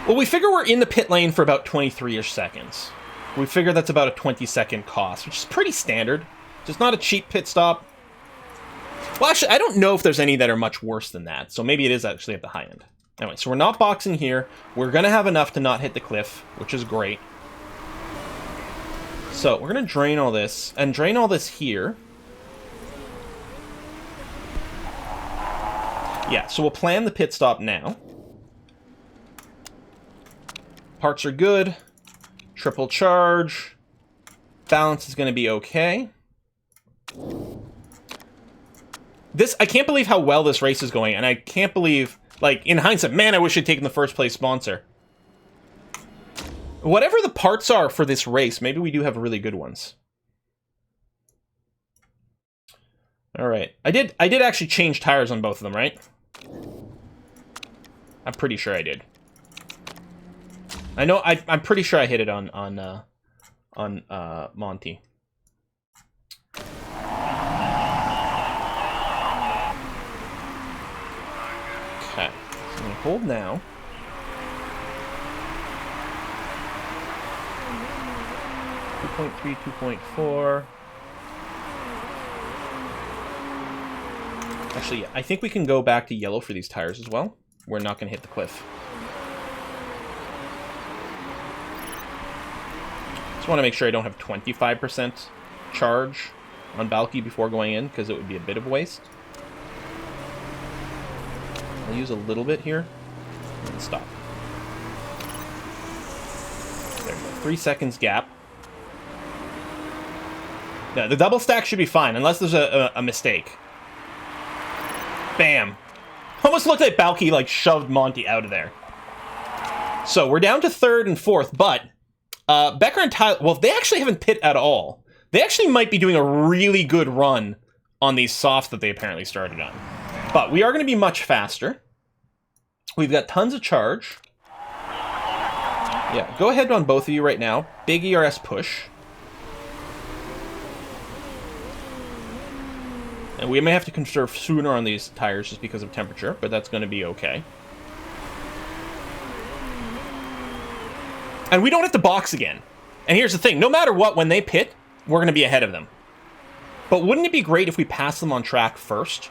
Well, we figure we're in the pit lane for about 23-ish seconds. We figure that's about a 20-second cost, which is pretty standard. Just not a cheap pit stop. Well, actually, I don't know if there's any that are much worse than that, so maybe it is actually at the high end. Anyway, so we're not boxing here. We're going to have enough to not hit the cliff, which is great. So we're going to drain all this, and drain all this here. Yeah, so we'll plan the pit stop now. Parts are good. Triple charge. Balance is going to be okay. I can't believe how well this race is going, and I can't believe, like, in hindsight, man, I wish I'd taken the first place sponsor. Whatever the parts are for this race, maybe we do have really good ones. All right. I did actually change tires on both of them, right? I'm pretty sure I did. I know I'm pretty sure I hit it on Monty. Okay. So I'm gonna hold now. .3, 2.4. Actually, I think we can go back to yellow for these tires as well. We're not going to hit the cliff. Just want to make sure I don't have 25% charge on Balky before going in, because it would be a bit of a waste. I'll use a little bit here, and stop. There we go. 3 seconds gap. Yeah, the double stack should be fine, unless there's a mistake. Bam. Almost looked like Balky, like, shoved Monty out of there. So, we're down to 3rd and 4th, but Becker and Tyler, well, they actually haven't pit at all. They actually might be doing a really good run on these softs that they apparently started on. But we are going to be much faster. We've got tons of charge. Yeah, go ahead on both of you right now. Big ERS push. And we may have to conserve sooner on these tires just because of temperature, but that's going to be okay. And we don't have to box again. And here's the thing, no matter what, when they pit, we're going to be ahead of them. But wouldn't it be great if we pass them on track first?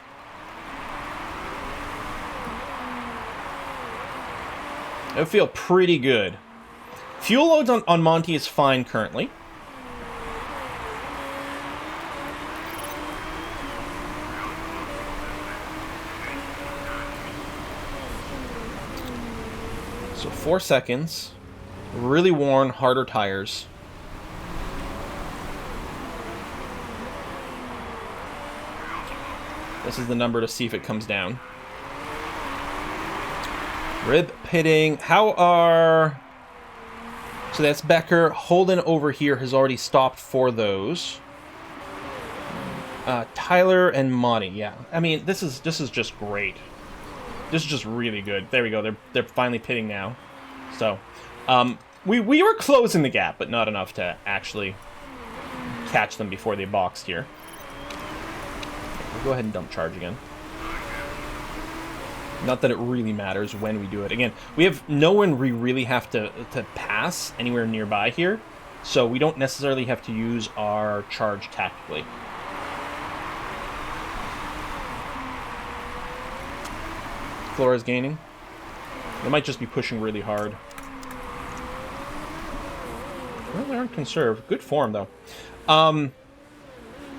It would feel pretty good. Fuel loads on Monty is fine currently. So 4 seconds. Really worn, harder tires. This is the number to see if it comes down. Rib pitting. How are... So that's Becker. Holden over here has already stopped for those. Tyler and Monty. Yeah. I mean, this is just great. This is just really good. There we go. They're finally pitting now. So, we were closing the gap, but not enough to actually catch them before they boxed here. We'll go ahead and dump charge again. Not that it really matters when we do it. Again, we have no one we really have to pass anywhere nearby here, so we don't necessarily have to use our charge tactically. Flora's gaining. They might just be pushing really hard. Well, they aren't conserved. Good form, though.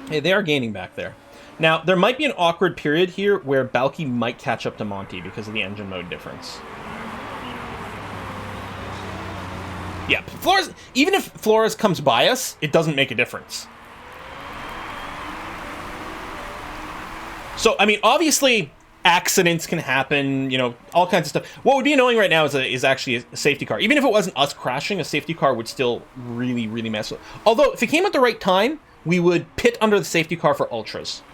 Hey, they are gaining back there. Now, there might be an awkward period here where Balky might catch up to Monty because of the engine mode difference. Yeah, Flores, even if Flores comes by us, it doesn't make a difference. So, I mean, obviously, accidents can happen, you know, all kinds of stuff. What would be annoying right now is actually a safety car. Even if it wasn't us crashing, a safety car would still really, really mess with. Although, if it came at the right time, we would pit under the safety car for ultras.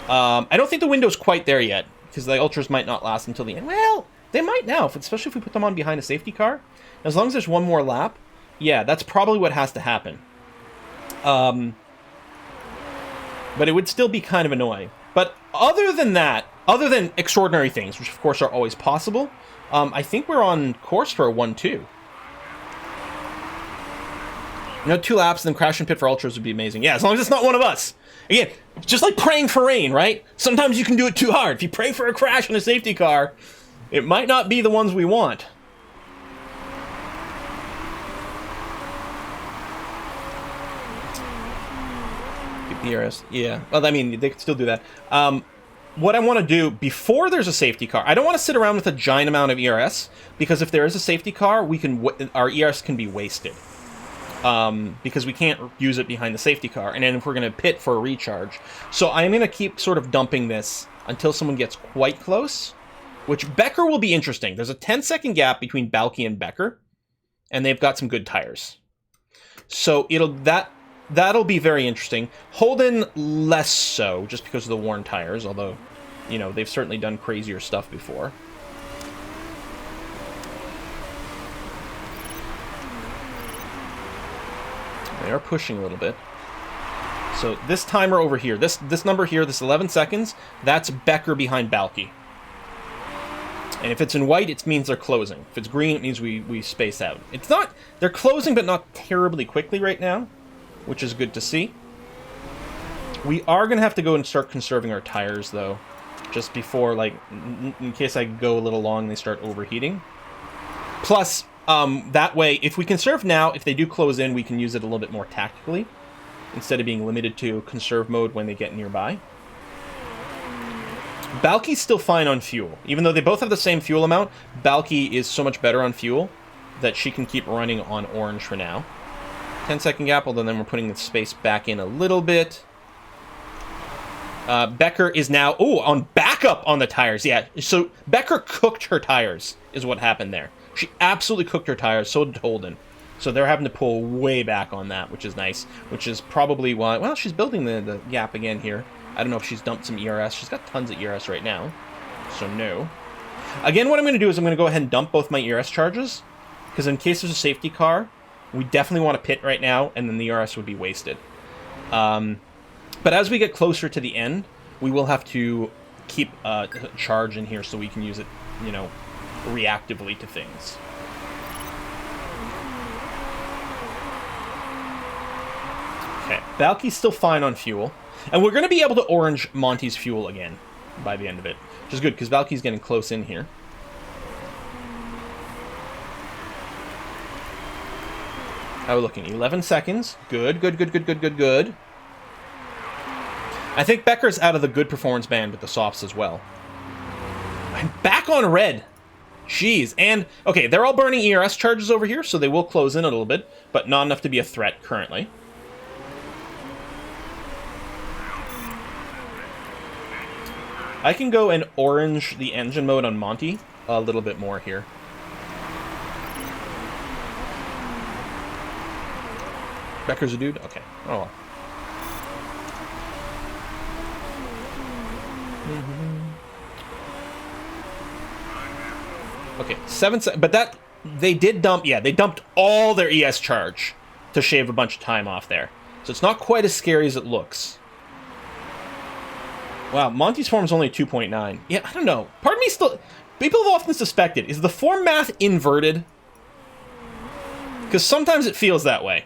I don't think the window's quite there yet, because the ultras might not last until the end. Well, they might now, especially if we put them on behind a safety car. As long as there's one more lap, yeah, that's probably what has to happen. But it would still be kind of annoying. But other than that, other than extraordinary things, which of course are always possible, I think we're on course for a 1-2. You know, 2 laps and then crash and pit for ultras would be amazing. Yeah, as long as it's not one of us. Again, just like praying for rain, right? Sometimes you can do it too hard. If you pray for a crash in a safety car, it might not be the ones we want. Keep the ERS. Yeah. Well, I mean, they could still do that. What I want to do before there's a safety car, I don't want to sit around with a giant amount of ERS, because if there is a safety car, our ERS can be wasted. Because we can't use it behind the safety car, and then if we're going to pit for a recharge. So I'm going to keep sort of dumping this until someone gets quite close, which Becker will be interesting. There's a 10-second gap between Balky and Becker, and they've got some good tires. So that'll be very interesting. Holden, less so, just because of the worn tires, although, you know, they've certainly done crazier stuff before. They are pushing a little bit. So this timer over here, this number here, this 11 seconds, that's Becker behind Balky. And if it's in white, it means they're closing. If it's green, it means we space out. It's not, they're closing, but not terribly quickly right now, which is good to see. We are going to have to go and start conserving our tires, though, just before, like, in case I go a little long and they start overheating. Plus, that way, if we conserve now, if they do close in, we can use it a little bit more tactically, instead of being limited to conserve mode when they get nearby. Balky's still fine on fuel. Even though they both have the same fuel amount, Balky is so much better on fuel that she can keep running on orange for now. 10-second gap, although then we're putting the space back in a little bit. Becker is now, on backup on the tires. Yeah, so Becker cooked her tires, is what happened there. She absolutely cooked her tires, so did Holden. So they're having to pull way back on that, which is nice. Which is probably why, well, she's building the gap again here. I don't know if she's dumped some ERS. She's got tons of ERS right now, so no. Again, what I'm going to do is I'm going to go ahead and dump both my ERS charges, because in case there's a safety car, we definitely want to pit right now, and then the ERS would be wasted. But as we get closer to the end, we will have to keep a charge in here so we can use it, you know, reactively to things. Okay, Balky's still fine on fuel. And we're going to be able to orange Monty's fuel again by the end of it. Which is good, because Balky's getting close in here. How are we looking? 11 seconds. Good, good, good, good, good, good, good. I think Becker's out of the good performance band with the softs as well. I'm back on red. Jeez. And, okay, they're all burning ERS charges over here, so they will close in a little bit, but not enough to be a threat currently. I can go and orange the engine mode on Monty a little bit more here. Becker's a dude? Okay. Oh well. Okay, 7 seconds. But that, they did dump, yeah, they dumped all their ES charge to shave a bunch of time off there. So it's not quite as scary as it looks. Wow, Monty's form is only 2.9. Yeah, I don't know. Part of me still... People have often suspected, is the form math inverted? Because sometimes it feels that way.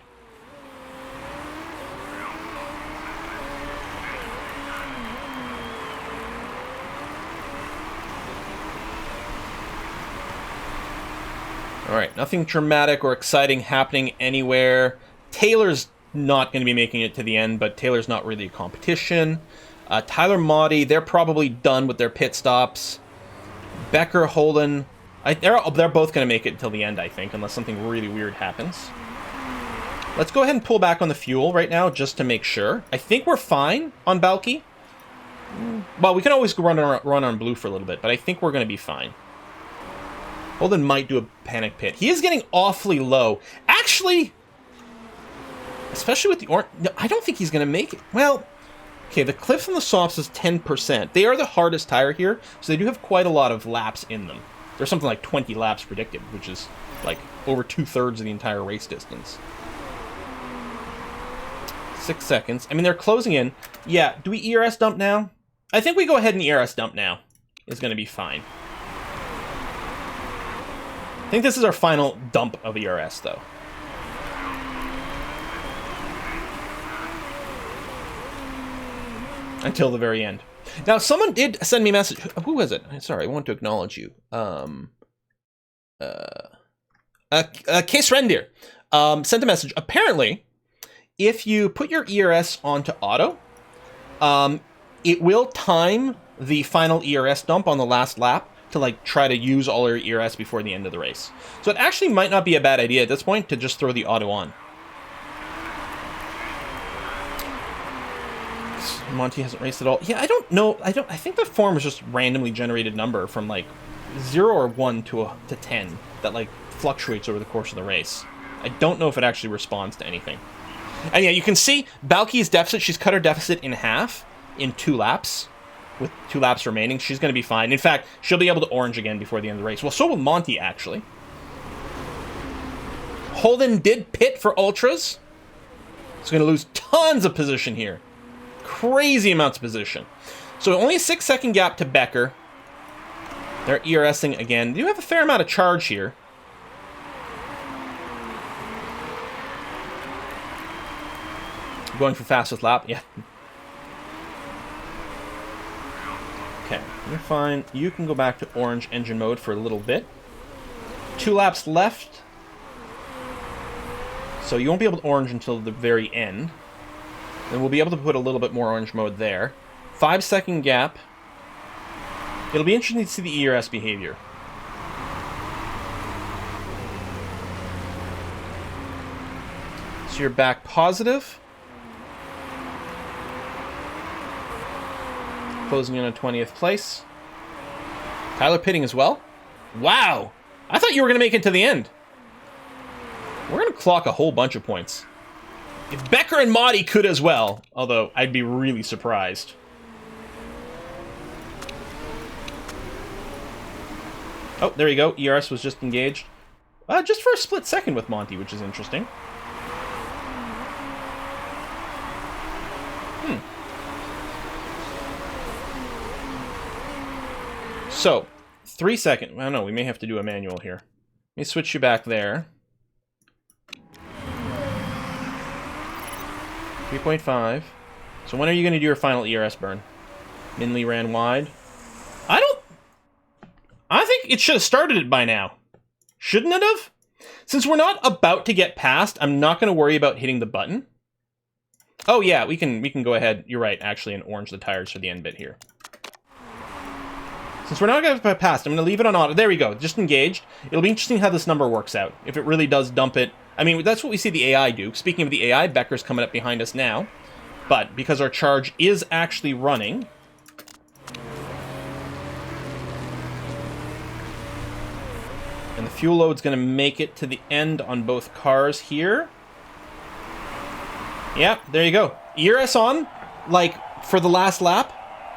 Alright, nothing dramatic or exciting happening anywhere. Taylor's not going to be making it to the end, but Taylor's not really a competition. Tyler, Motti, they're probably done with their pit stops. Becker, Holden, they're both going to make it until the end, I think, unless something really weird happens. Let's go ahead and pull back on the fuel right now, just to make sure. I think we're fine on Balky. Well, we can always run on blue for a little bit, but I think we're going to be fine. Holden might do a panic pit. He is getting awfully low. Actually, especially with the orange, no, I don't think he's going to make it. Well... Okay, the cliff on the softs is 10%. They are the hardest tire here, so they do have quite a lot of laps in them. There's something like 20 laps predicted, which is like over 2/3 of the entire race distance. 6 seconds. I mean, they're closing in. Yeah, do we ERS dump now? I think we go ahead and ERS dump now. It's going to be fine. I think this is our final dump of ERS, though. Until the very end. Now, someone did send me a message. Who was it? Sorry, I want to acknowledge you. Case Reindeer sent a message. Apparently, if you put your ERS onto auto, it will time the final ERS dump on the last lap to like try to use all your ERS before the end of the race. So it actually might not be a bad idea at this point to just throw the auto on. Monty hasn't raced at all. Yeah, I don't know. I think the form is just randomly generated number from like 0 or 1 to 10 that like fluctuates over the course of the race. I don't know if it actually responds to anything. And yeah, you can see Balky's deficit. She's cut her deficit in half in 2 laps. With 2 laps remaining, she's going to be fine. In fact, she'll be able to orange again before the end of the race. Well, so will Monty, actually. Holden did pit for Ultras. He's going to lose tons of position here. Crazy amounts of position. So only a 6-second gap to Becker. They're ERSing again. They do have a fair amount of charge here. Going for fastest lap, yeah. Okay, you're fine. You can go back to orange engine mode for a little bit. 2 laps left. So you won't be able to orange until the very end. Then we'll be able to put a little bit more orange mode there. 5-second gap. It'll be interesting to see the ERS behavior. So you're back positive. Closing in on 20th place. Tyler pitting as well. Wow! I thought you were going to make it to the end. We're going to clock a whole bunch of points. If Becker and Motti could as well, although I'd be really surprised. Oh, there you go. ERS was just engaged. Just for a split second with Monty, which is interesting. So, 3 seconds. I don't know, we may have to do a manual here. Let me switch you back there. 3.5. So when are you going to do your final ERS burn? Minley ran wide. I think it should have started it by now. Shouldn't it have? Since we're not about to get past, I'm not going to worry about hitting the button. Oh yeah, we can go ahead, you're right, actually, and orange the tires for the end bit here. Since we're not going to get past, I'm going to leave it on auto. There we go, just engaged. It'll be interesting how this number works out. If it really does dump it. I mean, that's what we see the AI do. Speaking of the AI, Becker's coming up behind us now. But because our charge is actually running, fuel load's going to make it to the end on both cars here. Yeah, there you go. ERS on, like, for the last lap.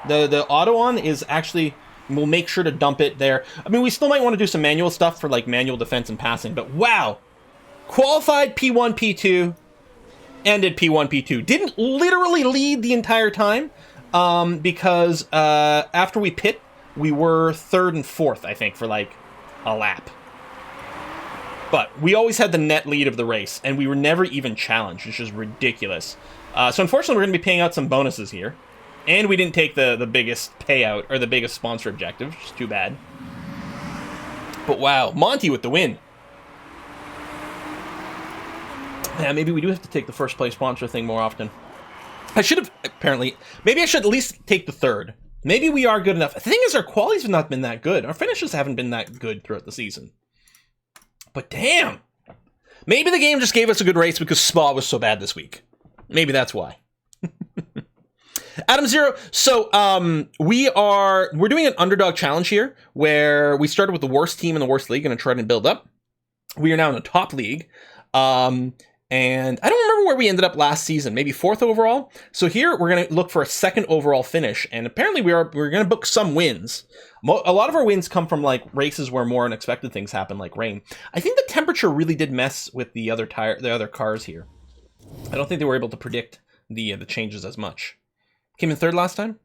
The auto on is actually, we'll make sure to dump it there. I mean, we still might want to do some manual stuff for, like, manual defense and passing, but wow. Qualified P1, P2, ended P1, P2. Didn't literally lead the entire time, because after we pit, we were 3rd and 4th, I think, for, like, a lap. But we always had the net lead of the race, and we were never even challenged, which is ridiculous. So unfortunately, we're going to be paying out some bonuses here. And we didn't take the biggest payout, or the biggest sponsor objective, which is too bad. But wow, Monty with the win. Yeah, maybe we do have to take the first place sponsor thing more often. I should have, apparently, maybe I should at least take the 3rd. Maybe we are good enough. The thing is, our qualities have not been that good. Our finishes haven't been that good throughout the season. But damn, maybe the game just gave us a good race because Spa was so bad this week. Maybe that's why. Adam Zero. So we're doing an underdog challenge here where we started with the worst team in the worst league and try to build up. We are now in a top league. And I don't remember where we ended up last season, maybe 4th overall. So here we're going to look for a 2nd overall finish. And apparently we're going to book some wins. A lot of our wins come from like races where more unexpected things happen, like rain. I think the temperature really did mess with the other cars here. I don't think they were able to predict the changes as much. Came in 3rd last time.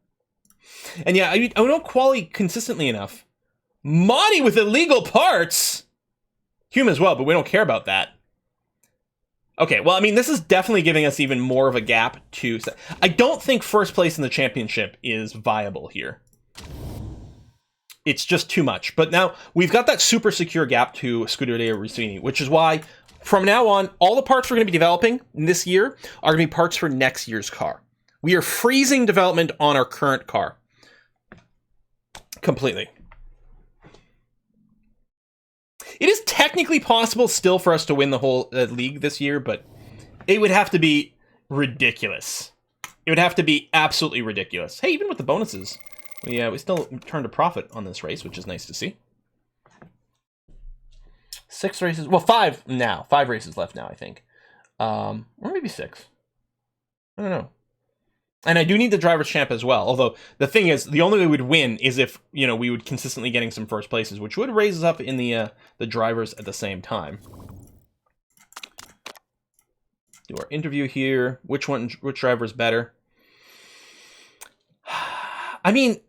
And yeah, I don't quali consistently enough. Monty with illegal parts. Hume as well, but we don't care about that. Okay, well, I mean, this is definitely giving us even more of a gap to... I don't think first place in the championship is viable here. It's just too much. But now, we've got that super secure gap to Scuderia Rossini, which is why, from now on, all the parts we're going to be developing this year are going to be parts for next year's car. We are freezing development on our current car. Completely. It is technically possible still for us to win the whole league this year, but it would have to be ridiculous. It would have to be absolutely ridiculous. Hey, even with the bonuses, we still turned a profit on this race, which is nice to see. 6 races, well, 5 now. 5 races left now, I think. Or maybe 6. I don't know. And I do need the driver's champ as well. Although the thing is, the only way we'd win is if, you know, we would consistently getting some first places, which would raise us up in the drivers at the same time. Do our interview here. Which driver is better? I mean,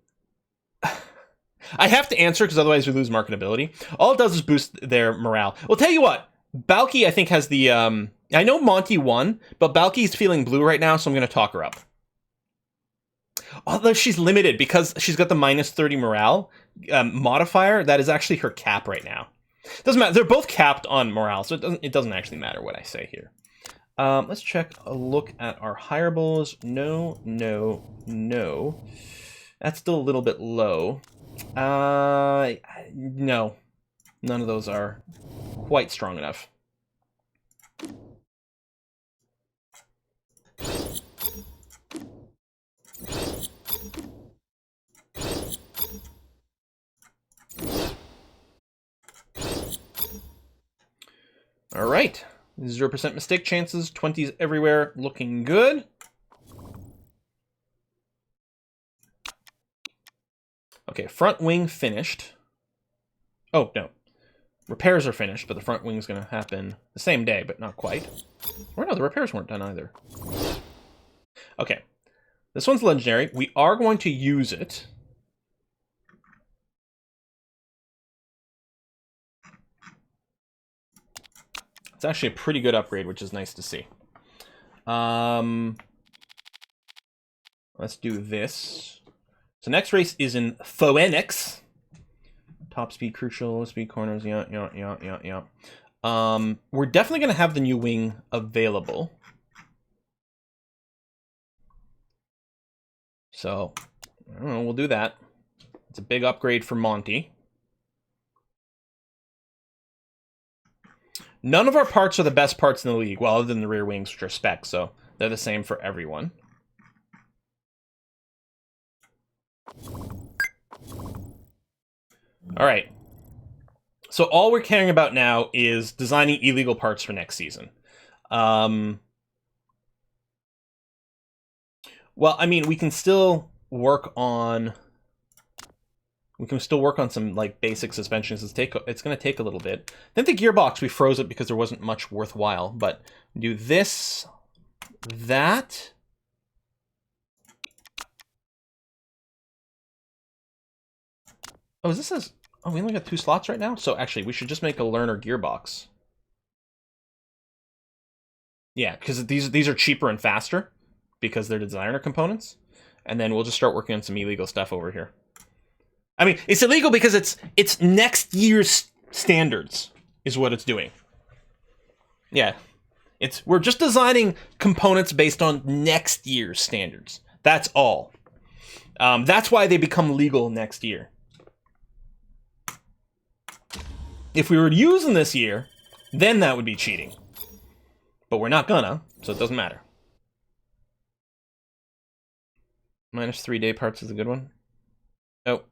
I have to answer because otherwise we lose marketability. All it does is boost their morale. Well, tell you what, Balky I think has the. I know Monty won, but Balky's feeling blue right now, so I'm going to talk her up. Although she's limited because she's got the minus 30 morale modifier. That is actually her cap right now. Doesn't matter. They're both capped on morale, so it doesn't actually matter what I say here. Let's check a look at our hireables. No. That's still a little bit low. No. None of those are quite strong enough. All right, 0% mistake chances, 20s everywhere, looking good. Okay, front wing finished. Oh, no. Repairs are finished, but the front wing's going to happen the same day, but not quite. Or no, the repairs weren't done either. Okay, this one's legendary. We are going to use it. It's actually a pretty good upgrade, which is nice to see. Let's do this. So next race is in Phoenix. Top speed crucial, speed corners, yeah. We're definitely going to have the new wing available. So, I don't know, we'll do that. It's a big upgrade for Monty. None of our parts are the best parts in the league, well, other than the rear wings, which are specs, so they're the same for everyone. All right. So all we're caring about now is designing illegal parts for next season. Well, I mean, we can still work on some like basic suspensions. It's going to take a little bit. Then the gearbox, we froze it because there wasn't much worthwhile. But do this, that. Oh, is this as? Oh, we only got 2 slots right now. So actually, we should just make a learner gearbox. Yeah, because these are cheaper and faster because they're designer components, and then we'll just start working on some illegal stuff over here. I mean, it's illegal because it's next year's standards is what it's doing. Yeah, we're just designing components based on next year's standards. That's all. That's why they become legal next year. If we were to use them this year, then that would be cheating. But we're not gonna, so it doesn't matter. -3 day parts is a good one. Oh.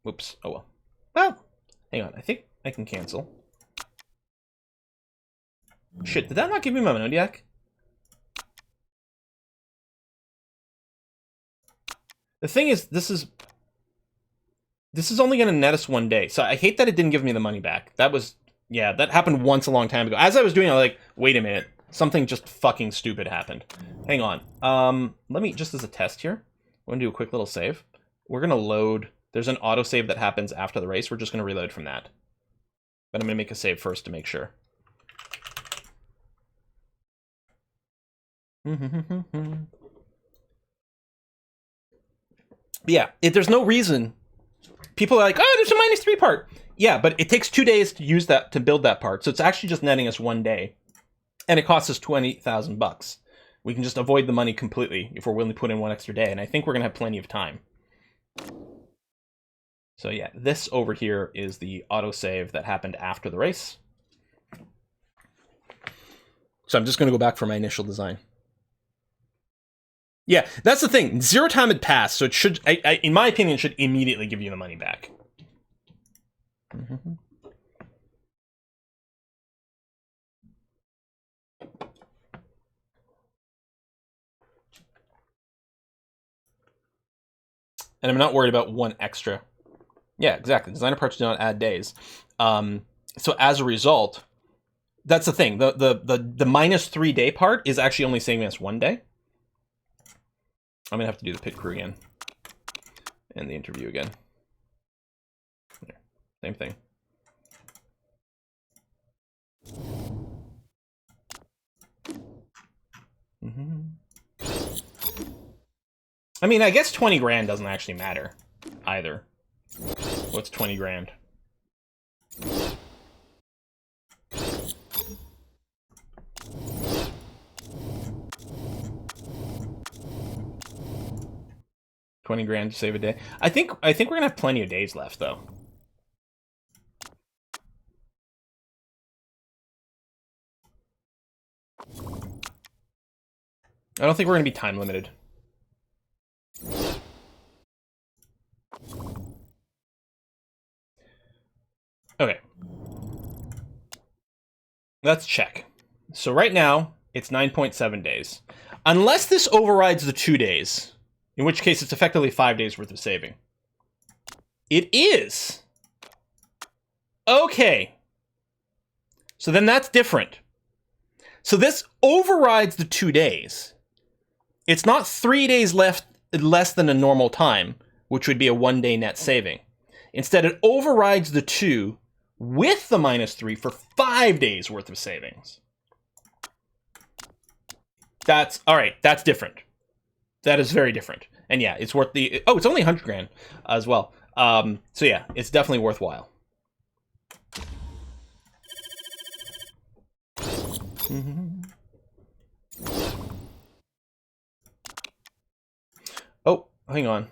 Whoops. Oh well. Well, hang on. I think I can cancel. Shit, did that not give me my Monodiac? The thing is, this is only going to net us 1 day. So I hate that it didn't give me the money back. Yeah, that happened once a long time ago. As I was doing it, I was like, wait a minute. Something just fucking stupid happened. Hang on. Let me, just as a test here, I'm going to do a quick little save. We're going to load. There's an autosave that happens after the race. We're just going to reload from that. But I'm going to make a save first to make sure. Yeah, there's no reason. People are like, oh, there's a -3 part. Yeah, but it takes 2 days to use that, to build that part. So it's actually just netting us 1 day. And it costs us $20,000. We can just avoid the money completely if we're willing to put in 1 extra day. And I think we're going to have plenty of time. So yeah, this over here is the autosave that happened after the race. So I'm just going to go back for my initial design. Yeah, that's the thing. 0 time had passed, so it should, in my opinion, should immediately give you the money back. And I'm not worried about 1 extra. Yeah, exactly. Designer parts do not add days. So as a result, that's the thing. The -3 day part is actually only saving us 1 day. I'm gonna have to do the pit crew again. And the interview again. Same thing. I mean, I guess 20 grand doesn't actually matter either. What's 20 grand? $20 to save a day. I think we're gonna have plenty of days left though. I don't think we're gonna be time limited. Okay. Let's check. So right now, it's 9.7 days. Unless this overrides the 2 days, in which case it's effectively 5 days worth of saving. It is. Okay. So then that's different. So this overrides the 2 days. It's not 3 days less than a normal time, which would be a 1 day net saving. Instead, it overrides the 2 with the -3 for 5 days worth of savings. That's all right. That's different. That is very different. And yeah, it's worth the. Oh, it's only 100 grand as well. So yeah, it's definitely worthwhile. Oh, hang on.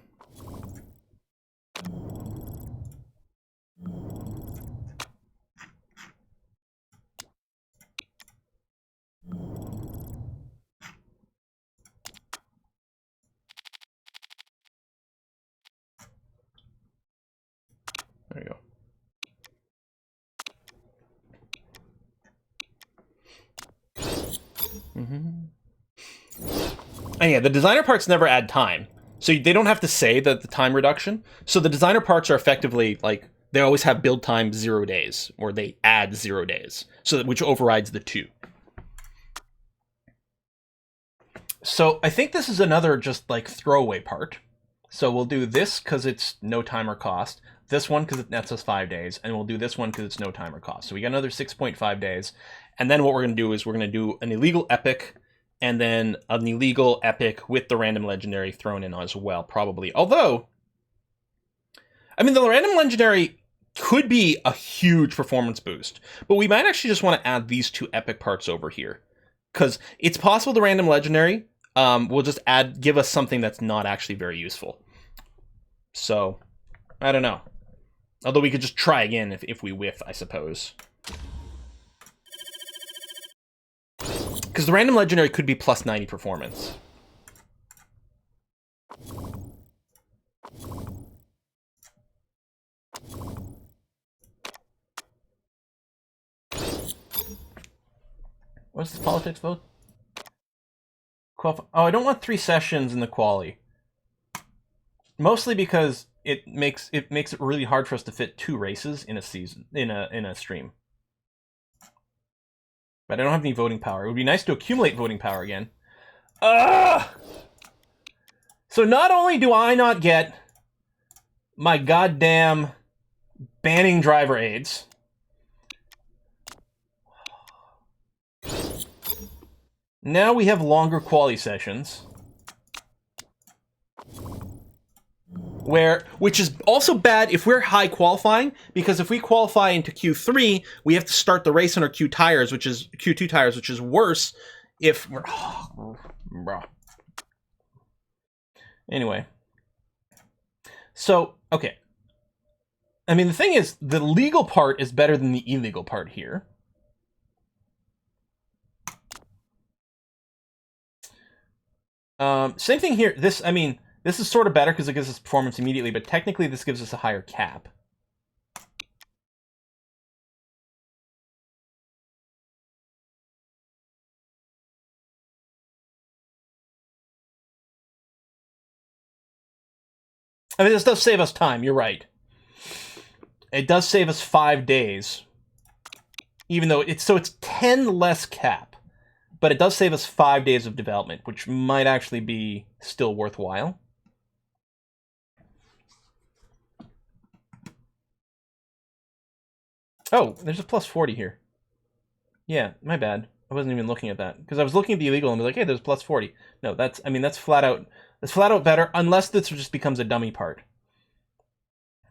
There you go. And yeah, the designer parts never add time. So they don't have to say that the time reduction. So the designer parts are effectively like, they always have build time 0 days, or they add 0 days, so that, which overrides the 2. So I think this is another just like throwaway part. So we'll do this because it's no time or cost. This one because it nets us 5 days, and we'll do this one because it's no time or cost. So we got another 6.5 days. And then what we're going to do is we're going to do an illegal epic, and then an illegal epic with the random legendary thrown in as well, probably. Although, I mean, the random legendary could be a huge performance boost, but we might actually just want to add these 2 epic parts over here, because it's possible the random legendary will just give us something that's not actually very useful. So, I don't know. Although we could just try again if we whiff, I suppose. Because the random legendary could be plus 90 performance. What's this politics vote? Oh, I don't want 3 sessions in the quali. Mostly because it makes it really hard for us to fit 2 races in a season, in a stream. But I don't have any voting power. It would be nice to accumulate voting power again. Ugh! So not only do I not get my goddamn banning driver aids, now we have longer quali sessions. Which is also bad if we're high qualifying, because if we qualify into Q3, we have to start the race on our Q2 tires, which is worse if we're... Anyway. So, okay. I mean, the thing is, the legal part is better than the illegal part here. Same thing here. This is sort of better because it gives us performance immediately, but technically this gives us a higher cap. I mean, this does save us time, you're right. It does save us 5 days. Even though it's 10 less cap. But it does save us 5 days of development, which might actually be still worthwhile. Oh, there's a plus 40 here. Yeah, my bad. I wasn't even looking at that. Because I was looking at the illegal and I was like, hey, there's plus 40. No, that's flat out better, unless this just becomes a dummy part.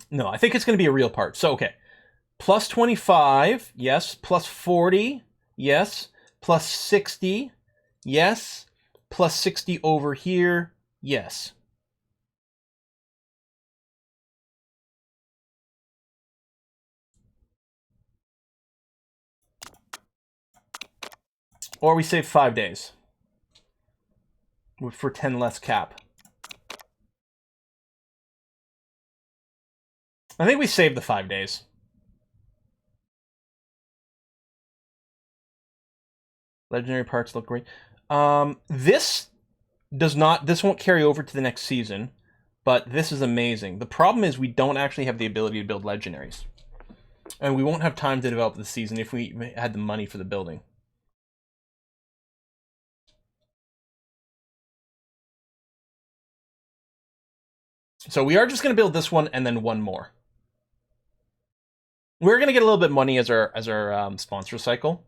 No, I think it's going to be a real part. So, okay. Plus 25, yes. Plus 40, yes. Plus 60, yes. Plus 60 over here, yes. Or we save 5 days. For 10 less cap. I think we saved the 5 days. Legendary parts look great. This won't carry over to the next season, but this is amazing. The problem is we don't actually have the ability to build legendaries. And we won't have time to develop the season if we had the money for the building. So we are just going to build this one and then one more. We're going to get a little bit of money as our sponsor cycle.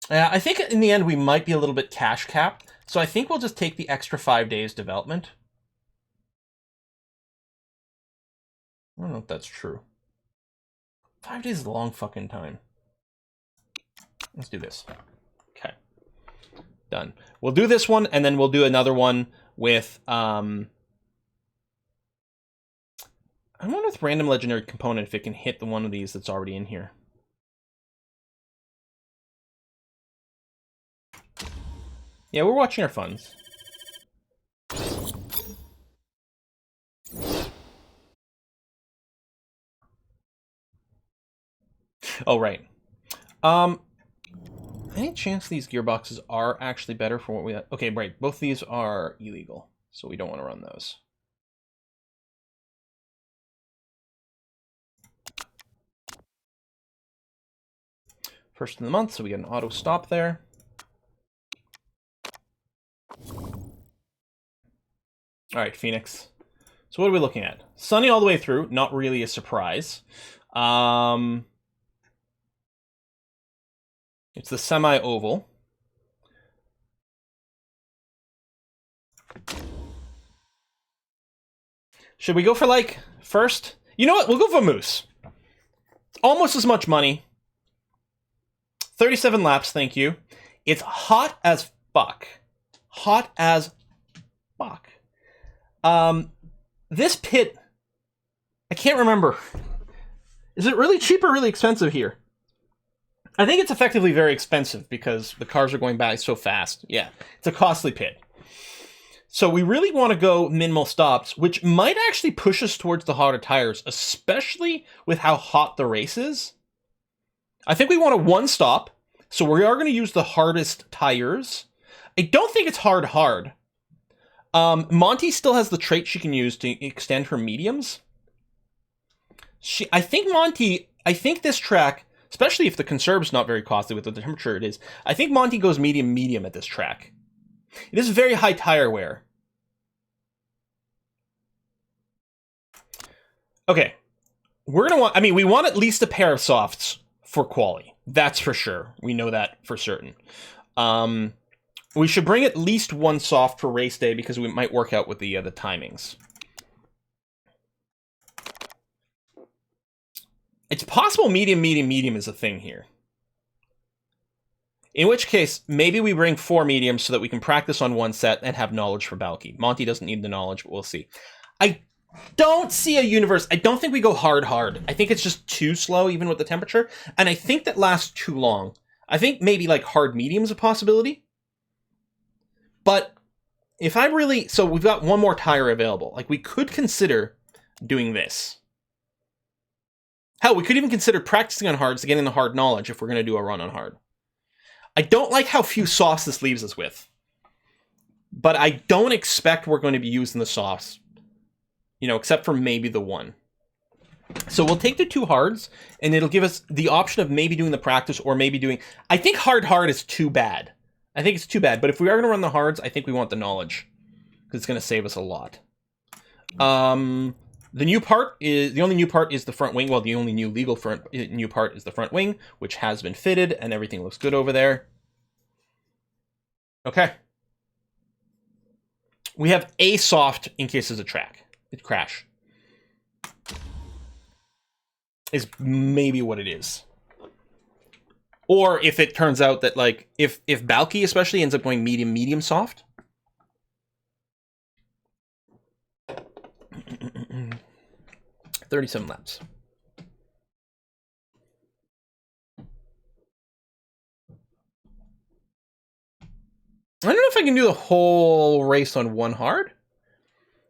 I think in the end we might be a little bit cash capped, so I think we'll just take the extra 5 days development. I don't know if that's true. 5 days is a long fucking time. Let's do this. Okay. Done. We'll do this one, and then we'll do another one with, I wonder with random legendary component if it can hit the one of these that's already in here. Yeah, we're watching our funds. Oh, right. Any chance these gearboxes are actually better for what we have? Okay, right. Both these are illegal, so we don't want to run those. First of the month, so we get an auto stop there. All right, Phoenix. So what are we looking at? Sunny all the way through, not really a surprise. It's the semi-oval. Should we go for, like, first? You know what? We'll go for Moose. It's almost as much money. 37 laps, thank you. It's hot as fuck. Hot as fuck. This pit, I can't remember. Is it really cheap or really expensive here? I think it's effectively very expensive because the cars are going by so fast. Yeah, it's a costly pit. So we really want to go minimal stops, which might actually push us towards the hotter tires, especially with how hot the race is. I think we want a one stop, so we are going to use the hardest tires. I don't think it's hard. Monty still has the trait she can use to extend her mediums. I think this track, especially if the conserve's not very costly with the temperature it is, I think Monty goes medium at this track. It is very high tire wear. Okay. We want at least a pair of softs for quali. That's for sure. We know that for certain. We should bring at least one soft for race day because we might work out with the timings. It's possible medium is a thing here. In which case, maybe we bring 4 mediums so that we can practice on one set and have knowledge for Balky. Monty doesn't need the knowledge, but we'll see. I don't see a universe. I don't think we go hard. I think it's just too slow, even with the temperature. And I think that lasts too long. I think maybe like hard medium is a possibility. But if I really... So we've got one more tire available. Like, we could consider doing this. Hell, we could even consider practicing on hards to get in the hard knowledge if we're going to do a run on hard. I don't like how few softs this leaves us with. But I don't expect we're going to be using the softs. You know, except for maybe the one. So we'll take the 2 hards, and it'll give us the option of maybe doing the practice or maybe doing... I think hard is too bad. I think it's too bad. But if we are going to run the hards, I think we want the knowledge. Because it's going to save us a lot. The only new part is the front wing. Well, the only new legal new part is the front wing, which has been fitted, and everything looks good over there. Okay. We have a soft in case there's a crash. Is maybe what it is. Or if it turns out that, like, if Balky especially ends up going medium soft. 37 laps. I don't know if I can do the whole race on one hard.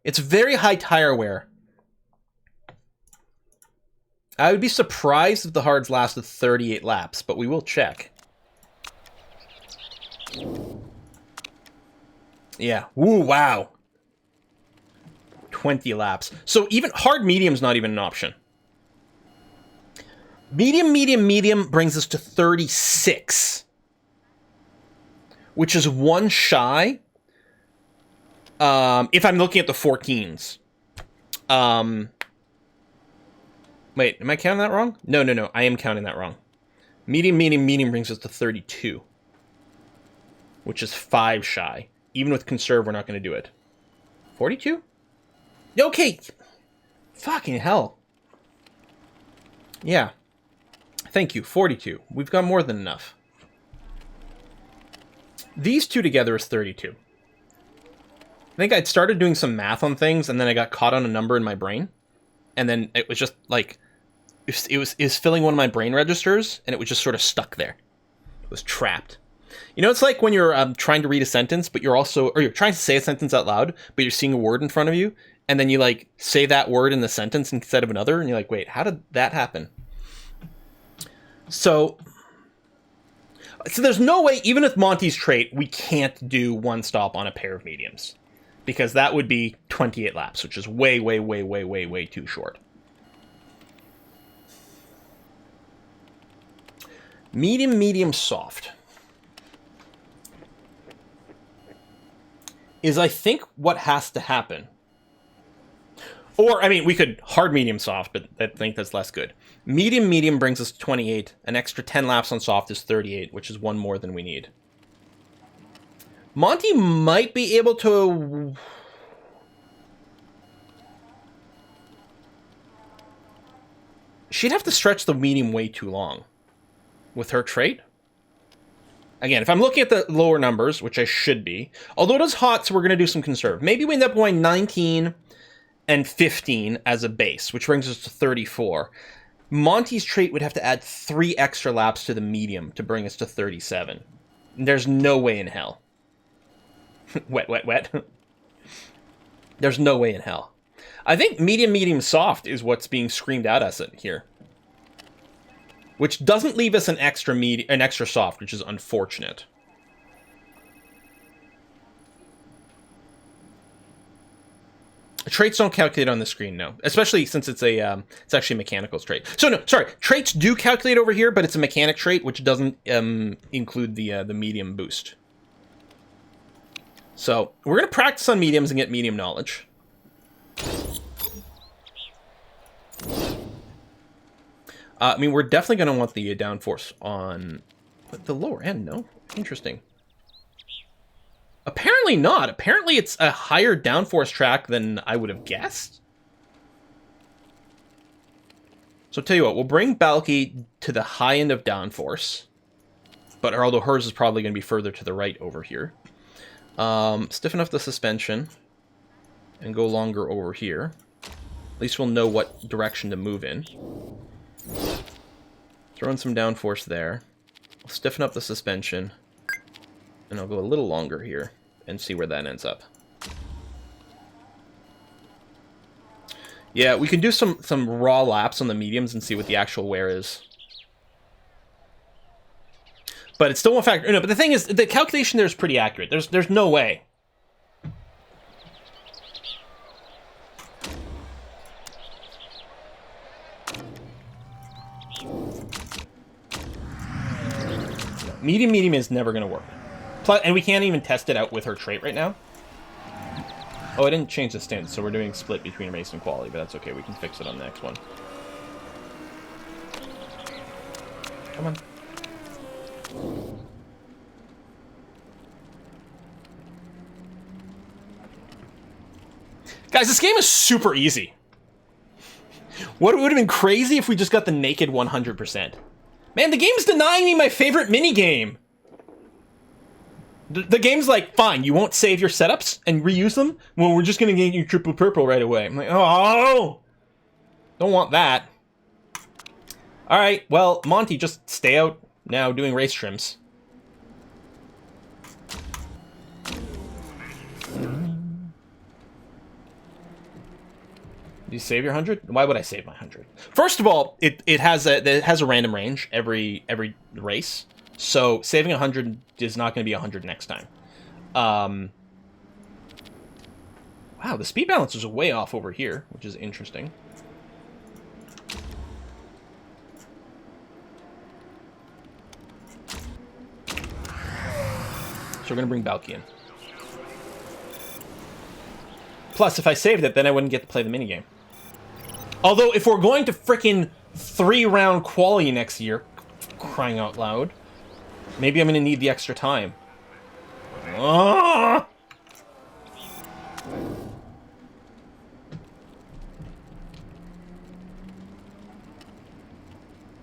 It's very high tire wear. I would be surprised if the hards lasted 38 laps, but we will check. Yeah. Ooh, wow. 20 laps. So even hard medium's not even an option. Medium brings us to 36. Which is one shy. If I'm looking at the 14s. Wait, am I counting that wrong? No. I am counting that wrong. Medium brings us to 32. Which is 5 shy. Even with conserve, we're not going to do it. 42? Okay. Fucking hell. Yeah. Thank you. 42. We've got more than enough. These two together is 32. I think I'd started doing some math on things, and then I got caught on a number in my brain. And then it was just like... It was filling one of my brain registers, and it was just sort of stuck there. It was trapped. You know, it's like when you're trying to read a sentence, but you're trying to say a sentence out loud, but you're seeing a word in front of you, and then you, like, say that word in the sentence instead of another, and you're like, wait, how did that happen? So, So there's no way, even with Monty's trait, we can't do one stop on a pair of mediums. Because that would be 28 laps, which is way, way, way, way, way, way too short. Medium, medium, soft. Is, I think, what has to happen. Or, I mean, we could hard, medium, soft, but I think that's less good. Medium, medium brings us to 28. An extra 10 laps on soft is 38, which is one more than we need. Monty might be able to... She'd have to stretch the medium way too long with her trait. Again, if I'm looking at the lower numbers, which I should be, although it is hot, so we're going to do some conserve. Maybe we end up going 19 and 15 as a base, which brings us to 34. Monty's trait would have to add 3 extra laps to the medium to bring us to 37. There's no way in hell. Wet, wet, wet. There's no way in hell. I think medium, medium, soft is what's being screamed at us here. Which doesn't leave us an extra soft, which is unfortunate. Traits don't calculate on the screen, no. Especially since it's a it's actually a mechanical trait. So no, sorry, traits do calculate over here, but it's a mechanic trait, which doesn't include the medium boost. So we're gonna practice on mediums and get medium knowledge. I mean, we're definitely going to want the downforce on the lower end, no? Interesting. Apparently not. Apparently it's a higher downforce track than I would have guessed. So tell you what, we'll bring Balky to the high end of downforce. But although hers is probably going to be further to the right over here. Stiffen up the suspension. And go longer over here. At least we'll know what direction to move in. Throw in some downforce there. I'll stiffen up the suspension. And I'll go a little longer here and see where that ends up. Yeah, we can do some raw laps on the mediums and see what the actual wear is. But it still won't factor. No, but the thing is, the calculation there is pretty accurate. There's no way. Medium, medium is never going to work. Plus, and we can't even test it out with her trait right now. Oh, I didn't change the stance, so we're doing split between race and quality, but that's okay. We can fix it on the next one. Come on. Guys, this game is super easy. What would have been crazy if we just got the naked 100%? Man, the game's denying me my favorite minigame. The game's like, fine, you won't save your setups and reuse them? Well, we're just going to get you triple purple right away. I'm like, oh! Don't want that. Alright, well, Monty, just stay out now doing race trims. Do you save your 100? Why would I save my 100? First of all, it has a random range every race, so saving 100 is not going to be 100 next time. Wow, the speed balance is way off over here, which is interesting. So we're going to bring Balky in. Plus, if I saved it, then I wouldn't get to play the minigame. Although, if we're going to frickin' 3-round quali next year, crying out loud, maybe I'm going to need the extra time. Ah!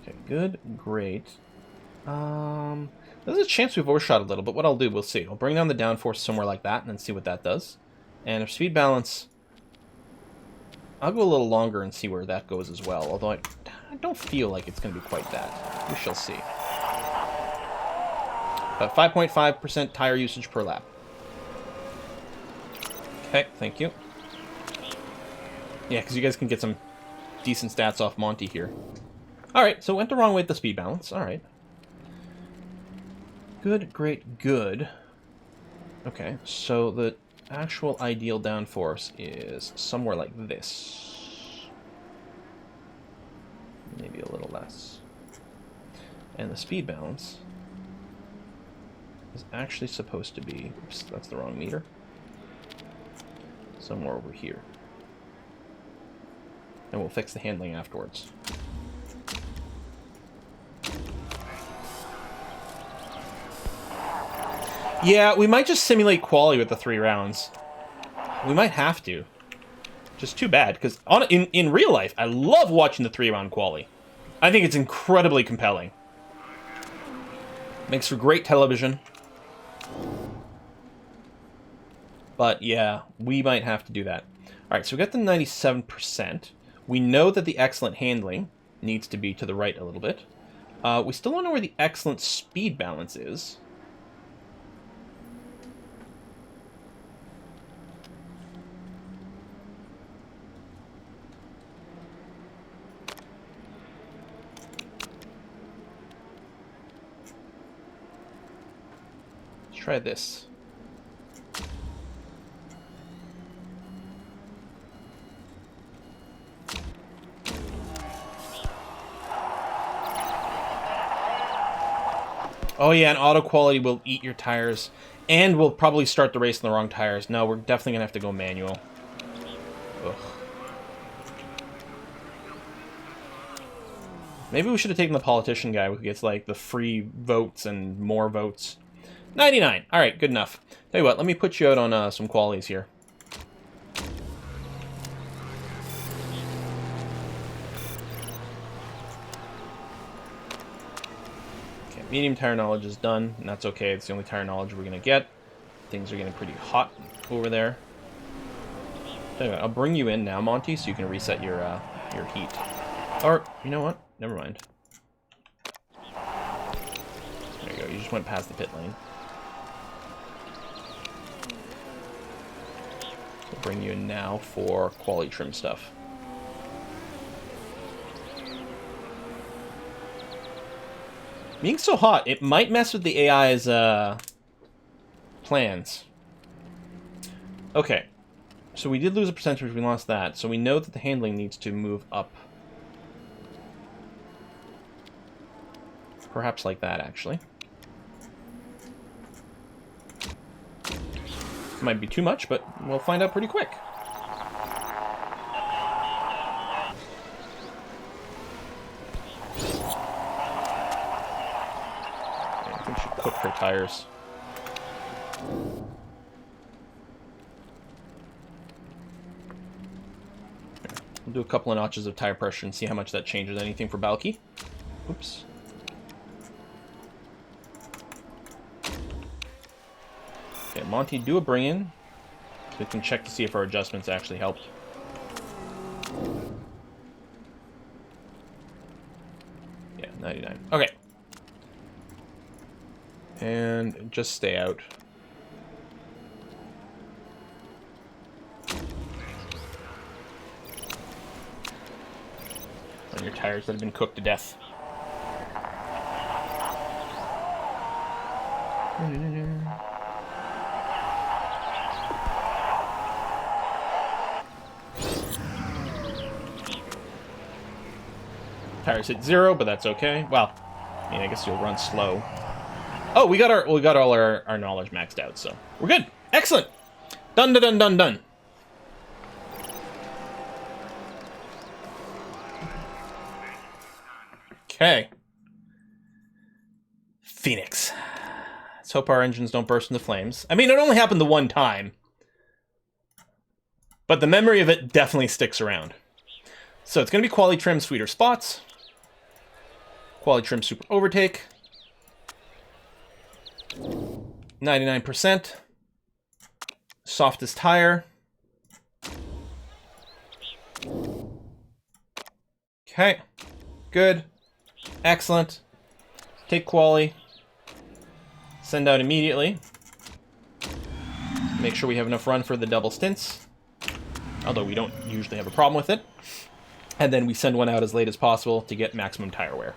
Okay, good, great. There's a chance we've overshot a little, but what I'll do, we'll see. I'll bring down the downforce somewhere like that, and then see what that does. And if speed balance... I'll go a little longer and see where that goes as well, although I don't feel like it's going to be quite that. We shall see. About 5.5% tire usage per lap. Okay, thank you. Yeah, because you guys can get some decent stats off Monty here. Alright, so went the wrong way with the speed balance. Alright. Good, great, good. Okay, so the actual ideal downforce is somewhere like this. Maybe a little less. And the speed balance is actually supposed to be... Oops, that's the wrong meter. Somewhere over here. And we'll fix the handling afterwards. Yeah, we might just simulate quality with the 3 rounds. We might have to. Just too bad, because in real life, I love watching the 3-round quali. I think it's incredibly compelling. Makes for great television. But yeah, we might have to do that. Alright, so we got the 97%. We know that the excellent handling needs to be to the right a little bit. We still don't know where the excellent speed balance is. Let's try this. Oh yeah, and auto quality will eat your tires, and we'll probably start the race on the wrong tires. No, we're definitely gonna have to go manual. Ugh. Maybe we should have taken the politician guy who gets like the free votes and more votes. 99. All right, good enough. Tell you what, let me put you out on some qualities here. Medium tire knowledge is done, and that's okay. It's the only tire knowledge we're going to get. Things are getting pretty hot over there. Anyway, I'll bring you in now, Monty, so you can reset your heat. Or, you know what? Never mind. There you go. You just went past the pit lane. So I'll bring you in now for quality trim stuff. Being so hot, it might mess with the AI's plans. Okay, so we did lose a percentage, we lost that, so we know that the handling needs to move up. Perhaps like that, actually. Might be too much, but we'll find out pretty quick. Cook her tires. We'll do a couple of notches of tire pressure and see how much that changes anything for Balky. Oops. Okay, Monty, do a bring-in so we can check to see if our adjustments actually helped. Yeah, 99. Okay. And just stay out. On your tires that have been cooked to death. Tires hit 0, but that's okay. Well, I mean, I guess you'll run slow. Oh, we got all our knowledge maxed out, so we're good. Excellent. Done, done, done, done. Okay. Phoenix. Let's hope our engines don't burst into flames. I mean, it only happened the one time, but the memory of it definitely sticks around. So it's going to be quality trim, sweeter spots. Quality trim, super overtake. 99%. Softest tire. Okay. Good. Excellent. Take quality. Send out immediately. Make sure we have enough run for the double stints. Although we don't usually have a problem with it. And then we send one out as late as possible to get maximum tire wear.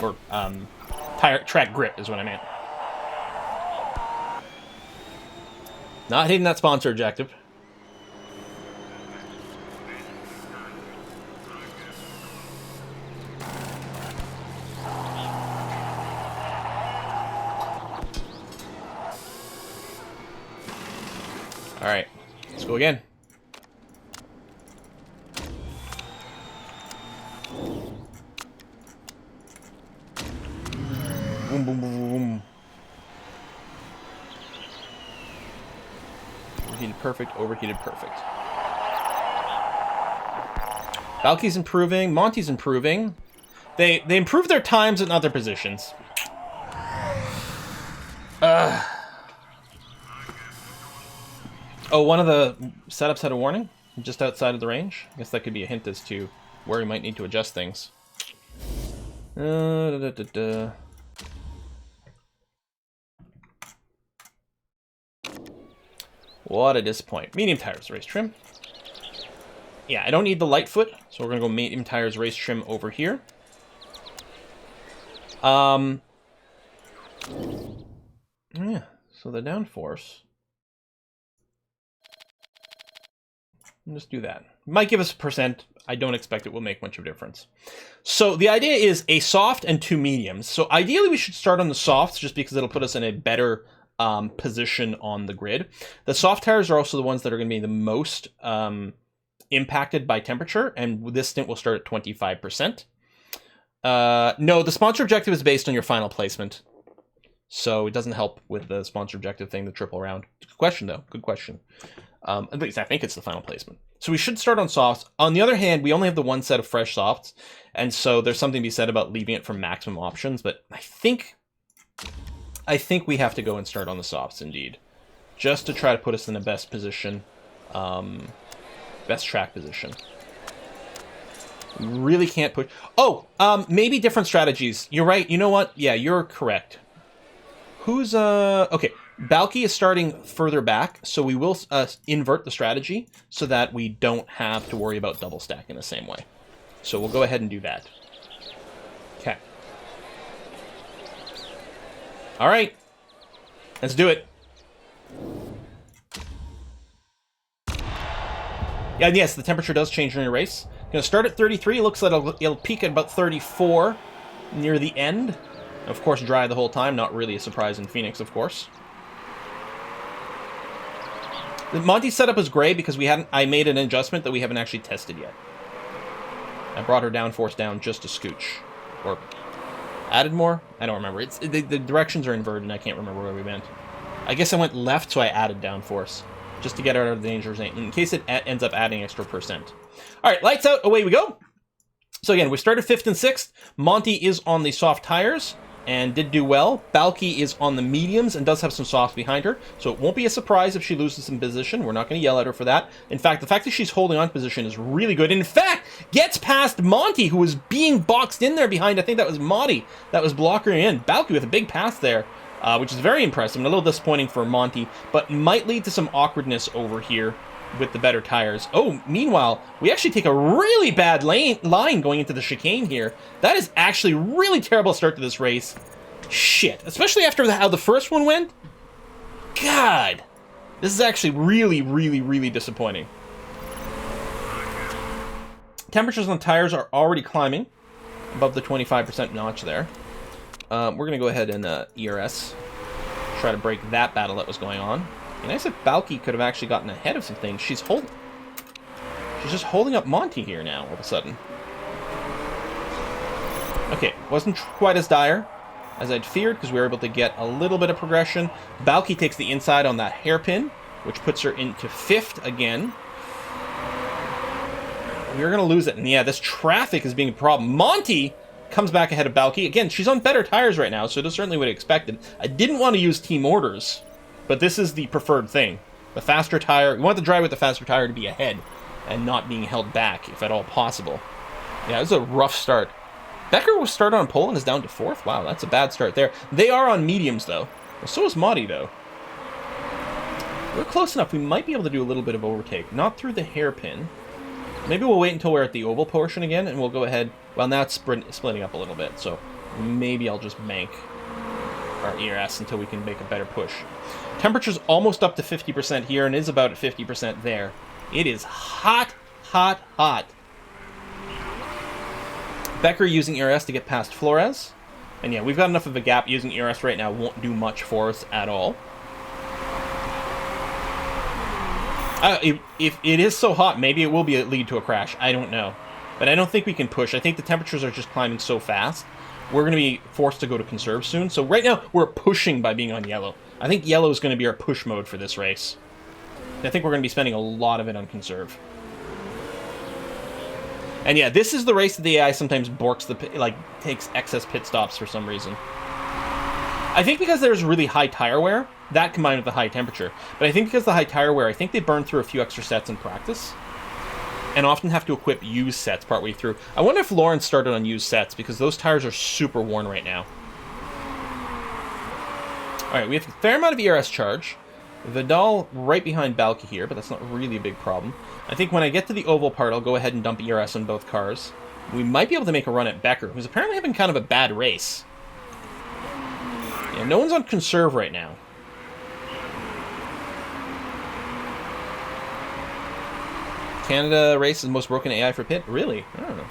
Or, track grip is what I meant. Not hitting that sponsor objective. All right, let's go again. Boom, boom, boom, boom. Overheated perfect, overheated perfect. Valky's improving, Monty's improving. They improved their times in other positions. Oh, one of the setups had a warning just outside of the range. I guess that could be a hint as to where we might need to adjust things. What a disappointment. Medium tires, race trim. Yeah, I don't need the light foot, so we're going to go medium tires, race trim over here. Yeah, so the downforce. Just do that. Might give us a percent. I don't expect it will make much of a difference. So the idea is a soft and 2 mediums. So ideally we should start on the softs just because it'll put us in a better position on the grid. The soft tires are also the ones that are going to be the most impacted by temperature, and this stint will start at 25%. No, the sponsor objective is based on your final placement. So it doesn't help with the sponsor objective thing, the triple round. Good question, though. Good question. At least I think it's the final placement. So we should start on softs. On the other hand, we only have the one set of fresh softs, and so there's something to be said about leaving it for maximum options, but I think we have to go and start on the softs, indeed. Just to try to put us in the best position, best track position. We really can't push... Oh, maybe different strategies. You're right. You know what? Yeah, you're correct. Who's, okay. Balky is starting further back, so we will invert the strategy so that we don't have to worry about double stack in the same way. So we'll go ahead and do that. Okay. All right. Let's do it. Yeah, yes, the temperature does change during a race. Going to start at 33. It looks like it'll peak at about 34 near the end. Of course, dry the whole time. Not really a surprise in Phoenix, of course. The Monty setup is gray because I made an adjustment that we haven't actually tested yet. I brought her downforce down just a scooch. Or added more? I don't remember. The directions are inverted and I can't remember where we went. I guess I went left, so I added downforce. Just to get out of the danger zone, in case it ends up adding extra percent. Alright, lights out, away we go! So again, we started 5th and 6th. Monty is on the soft tires, and did do well. Balky is on the mediums, and does have some softs behind her, so it won't be a surprise if she loses some position. We're not going to yell at her for that. In fact, the fact that she's holding on position is really good. In fact, gets past Monty, who was being boxed in there behind, I think that was Monty, that was blocking in. Balky with a big pass there. Which is very impressive and a little disappointing for Monty, but might lead to some awkwardness over here with the better tires. Oh, meanwhile, we actually take a really bad line going into the chicane here. That is actually really terrible start to this race. Shit, especially after how the first one went. God, this is actually really, really, really disappointing. Temperatures on the tires are already climbing above the 25% notch there. We're going to go ahead and ERS, try to break that battle that was going on. It'd be nice if Balky could have actually gotten ahead of some things. She's just holding up Monty here now, all of a sudden. Okay, wasn't quite as dire as I'd feared, because we were able to get a little bit of progression. Balky takes the inside on that hairpin, which puts her into 5th again. We're going to lose it, and yeah, this traffic is being a problem. Monty comes back ahead of Balky. Again, she's on better tires right now, so that's certainly what I expected. I didn't want to use team orders, but this is the preferred thing. The faster tire, we want the driver with the faster tire to be ahead and not being held back, if at all possible. Yeah, it was a rough start. Becker was started on pole and is down to 4th. Wow, that's a bad start there. They are on mediums, though. Well, so is Maudie, though. We're close enough. We might be able to do a little bit of overtake. Not through the hairpin. Maybe we'll wait until we're at the oval portion again, and we'll go ahead... Well, now it's splitting up a little bit, so maybe I'll just bank our ERS until we can make a better push. Temperature's almost up to 50% here, and is about at 50% there. It is hot, hot, hot. Becker using ERS to get past Flores. And yeah, we've got enough of a gap. Using ERS right now won't do much for us at all. If it is so hot, maybe it will lead to a crash. I don't know. But I don't think we can push. I think the temperatures are just climbing so fast. We're going to be forced to go to conserve soon. So right now, we're pushing by being on yellow. I think yellow is going to be our push mode for this race. I think we're going to be spending a lot of it on conserve. And yeah, this is the race that the AI sometimes borks takes excess pit stops for some reason. I think because there's really high tire wear, that combined with the high temperature. But I think because of the high tire wear, I think they burn through a few extra sets in practice. And often have to equip used sets partway through. I wonder if Lauren started on used sets, because those tires are super worn right now. Alright, we have a fair amount of ERS charge. Vidal right behind Balke here, but that's not really a big problem. I think when I get to the oval part, I'll go ahead and dump ERS on both cars. We might be able to make a run at Becker, who's apparently having kind of a bad race. Yeah, no one's on conserve right now. Canada race is the most broken AI for pit? Really? I don't know.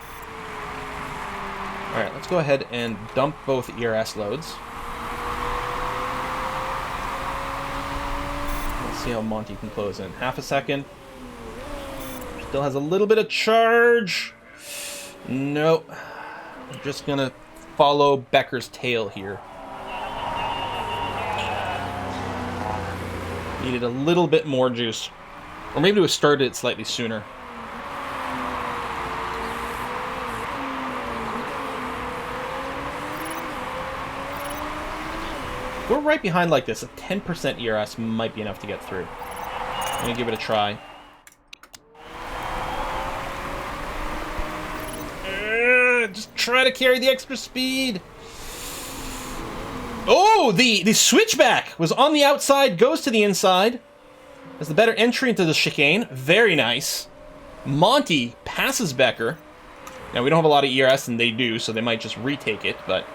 Alright, let's go ahead and dump both ERS loads. Let's see how Monty can close in. Half a second. Still has a little bit of charge. Nope. I'm just gonna follow Becker's tail here. Needed a little bit more juice. Or maybe it was started it slightly sooner. If we're right behind like this, a 10% ERS might be enough to get through. I'm going to give it a try. Just try to carry the extra speed. Oh, the switchback was on the outside, goes to the inside. As the better entry into the chicane. Very nice. Monty passes Becker. Now, we don't have a lot of ERS, and they do, so they might just retake it, but...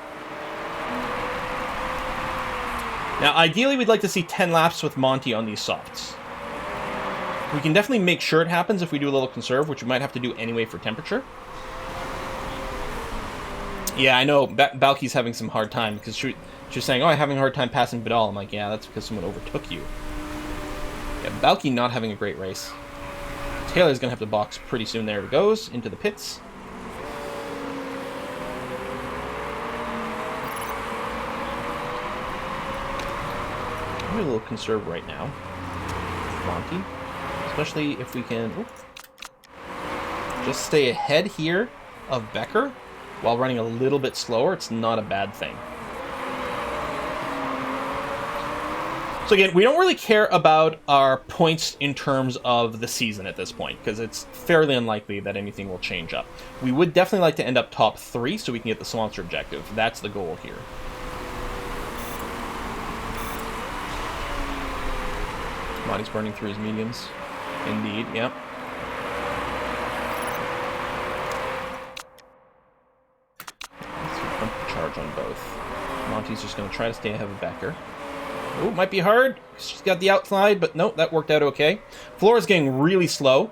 Now, ideally, we'd like to see 10 laps with Monty on these softs. We can definitely make sure it happens if we do a little conserve, which we might have to do anyway for temperature. Yeah, I know Balke's having some hard time, because she was saying, oh, I'm having a hard time passing Vidal. I'm like, yeah, that's because someone overtook you. Yeah, Balke not having a great race. Taylor's going to have to box pretty soon. There it goes, into the pits. I'm a little conserve right now. Monty. Especially if we can just stay ahead here of Becker while running a little bit slower. It's not a bad thing. So again, we don't really care about our points in terms of the season at this point, because it's fairly unlikely that anything will change up. We would definitely like to end up top 3 so we can get the sponsor objective. That's the goal here. Monty's burning through his mediums. Indeed, yep. Let's pump the charge on both. Monty's just going to try to stay ahead of Becker. Oh, might be hard. She's got the outside, but no, that worked out okay. Flora's getting really slow.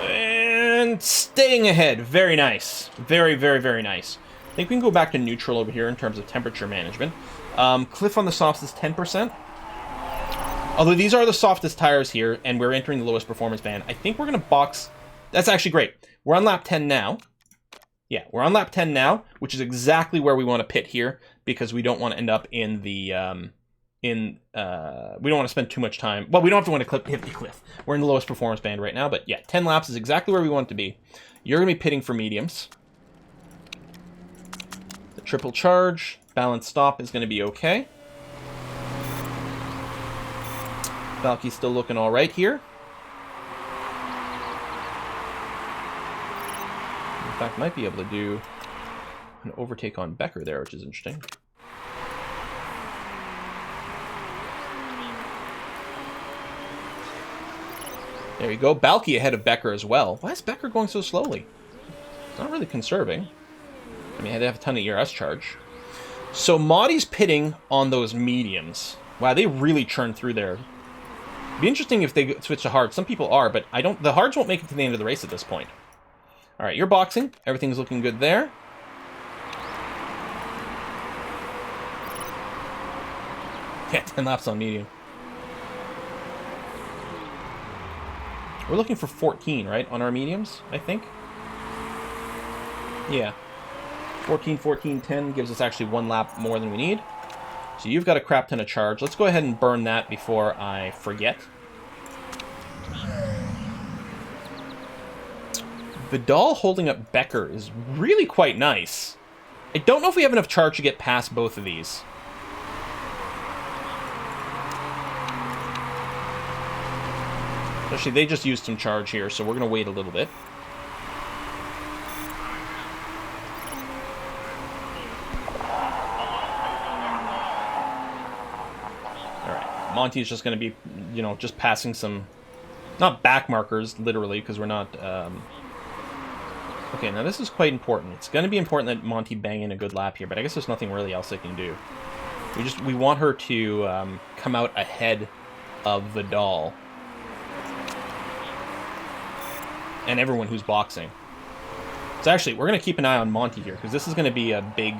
And staying ahead. Very nice. Very, very, very nice. I think we can go back to neutral over here in terms of temperature management. Cliff on the softs is 10%. Although these are the softest tires here, and we're entering the lowest performance band, I think we're going to box... That's actually great. We're on lap 10 now. Yeah, we're on lap 10 now, which is exactly where we want to pit here, because we don't want to end up in the, we don't want to spend too much time. Well, we don't have to want to hit the cliff. We're in the lowest performance band right now, but yeah, 10 laps is exactly where we want it to be. You're going to be pitting for mediums. The triple charge, balance stop is going to be okay. Balke's still looking all right here. In fact, might be able to do an overtake on Becker there, which is interesting. There you go. Balky ahead of Becker as well. Why is Becker going so slowly? It's not really conserving. I mean, they have a ton of ERS charge. So Monty's pitting on those mediums. Wow, they really churned through there. It'd be interesting if they switch to hard. Some people are, but I don't. The hards won't make it to the end of the race at this point. All right, you're boxing. Everything's looking good there. Yeah, 10 laps on medium. We're looking for 14, right, on our mediums, I think? Yeah. 14, 14, 10 gives us actually 1 lap more than we need. So you've got a crap ton of charge. Let's go ahead and burn that before I forget. Vidal holding up Becker is really quite nice. I don't know if we have enough charge to get past both of these. Actually, they just used some charge here, so we're going to wait a little bit. Alright, Monty's just going to be, you know, just passing some... Not back markers, literally, because we're not... Okay, now this is quite important. It's going to be important that Monty bang in a good lap here, but I guess there's nothing really else they can do. We want her to come out ahead of Vidal. And everyone who's boxing. So actually, we're going to keep an eye on Monty here, because this is going to be a big...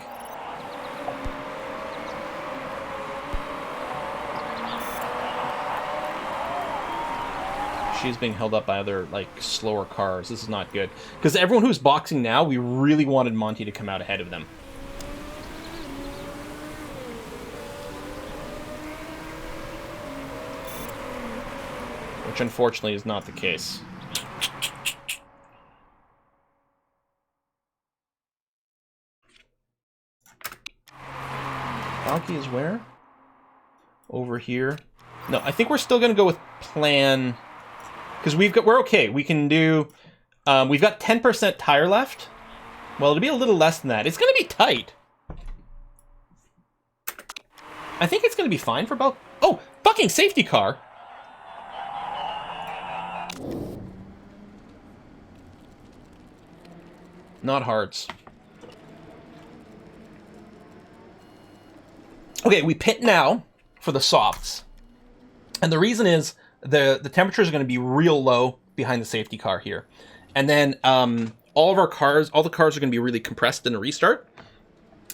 She's being held up by other, like, slower cars. This is not good. Because everyone who's boxing now, we really wanted Monty to come out ahead of them. Which, unfortunately, is not the case. Balky is where? Over here. No, I think we're still going to go with plan... Because we're okay. We can do... we've got 10% tire left. Well, it'll be a little less than that. It's going to be tight. I think it's going to be fine for Balky. Oh, fucking safety car! Not hards. Okay, we pit now for the softs. And the reason is the temperatures are going to be real low behind the safety car here. And then all the cars are going to be really compressed in a restart.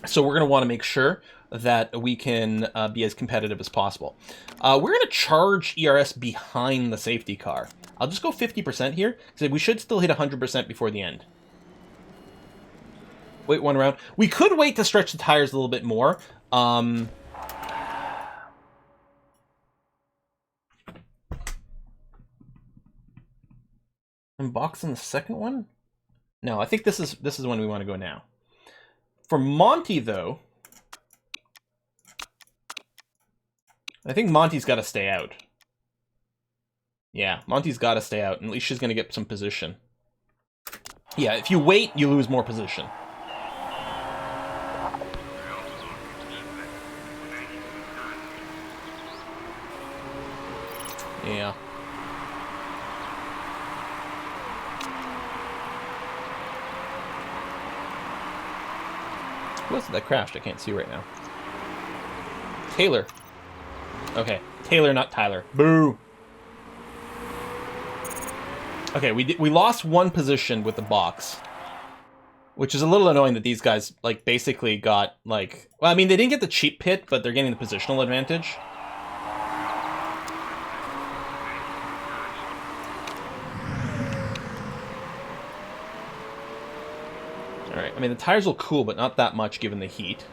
So we're going to want to make sure that we can be as competitive as possible. We're going to charge ERS behind the safety car. I'll just go 50% here, because we should still hit 100% before the end. Wait one round. We could wait to stretch the tires a little bit more. And box in the second one? No, I think this is the one we want to go now. For Monty, though, I think Monty's got to stay out. Yeah, Monty's got to stay out, and at least she's going to get some position. Yeah, if you wait, you lose more position. Yeah. Who was it that crashed? I can't see right now. Taylor. Okay, Taylor, not Tyler. Boo! Okay, we lost one position with the box. Which is a little annoying that these guys, like, basically got, like... Well, I mean, they didn't get the cheap pit, but they're getting the positional advantage. Alright, I mean, the tires will cool, but not that much given the heat.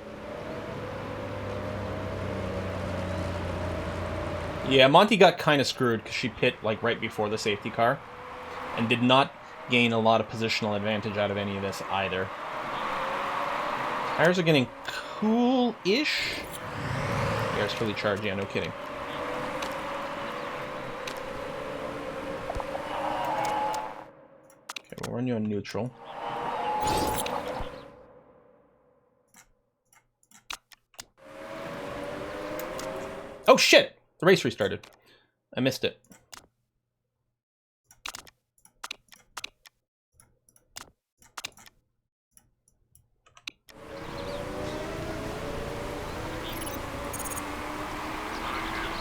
Yeah, Monty got kind of screwed because she pit, like, right before the safety car. And did not gain a lot of positional advantage out of any of this either. Tires are getting cool-ish. Air's fully charged, yeah, no kidding. Okay, we'll run you on neutral. Oh shit! The race restarted. I missed it.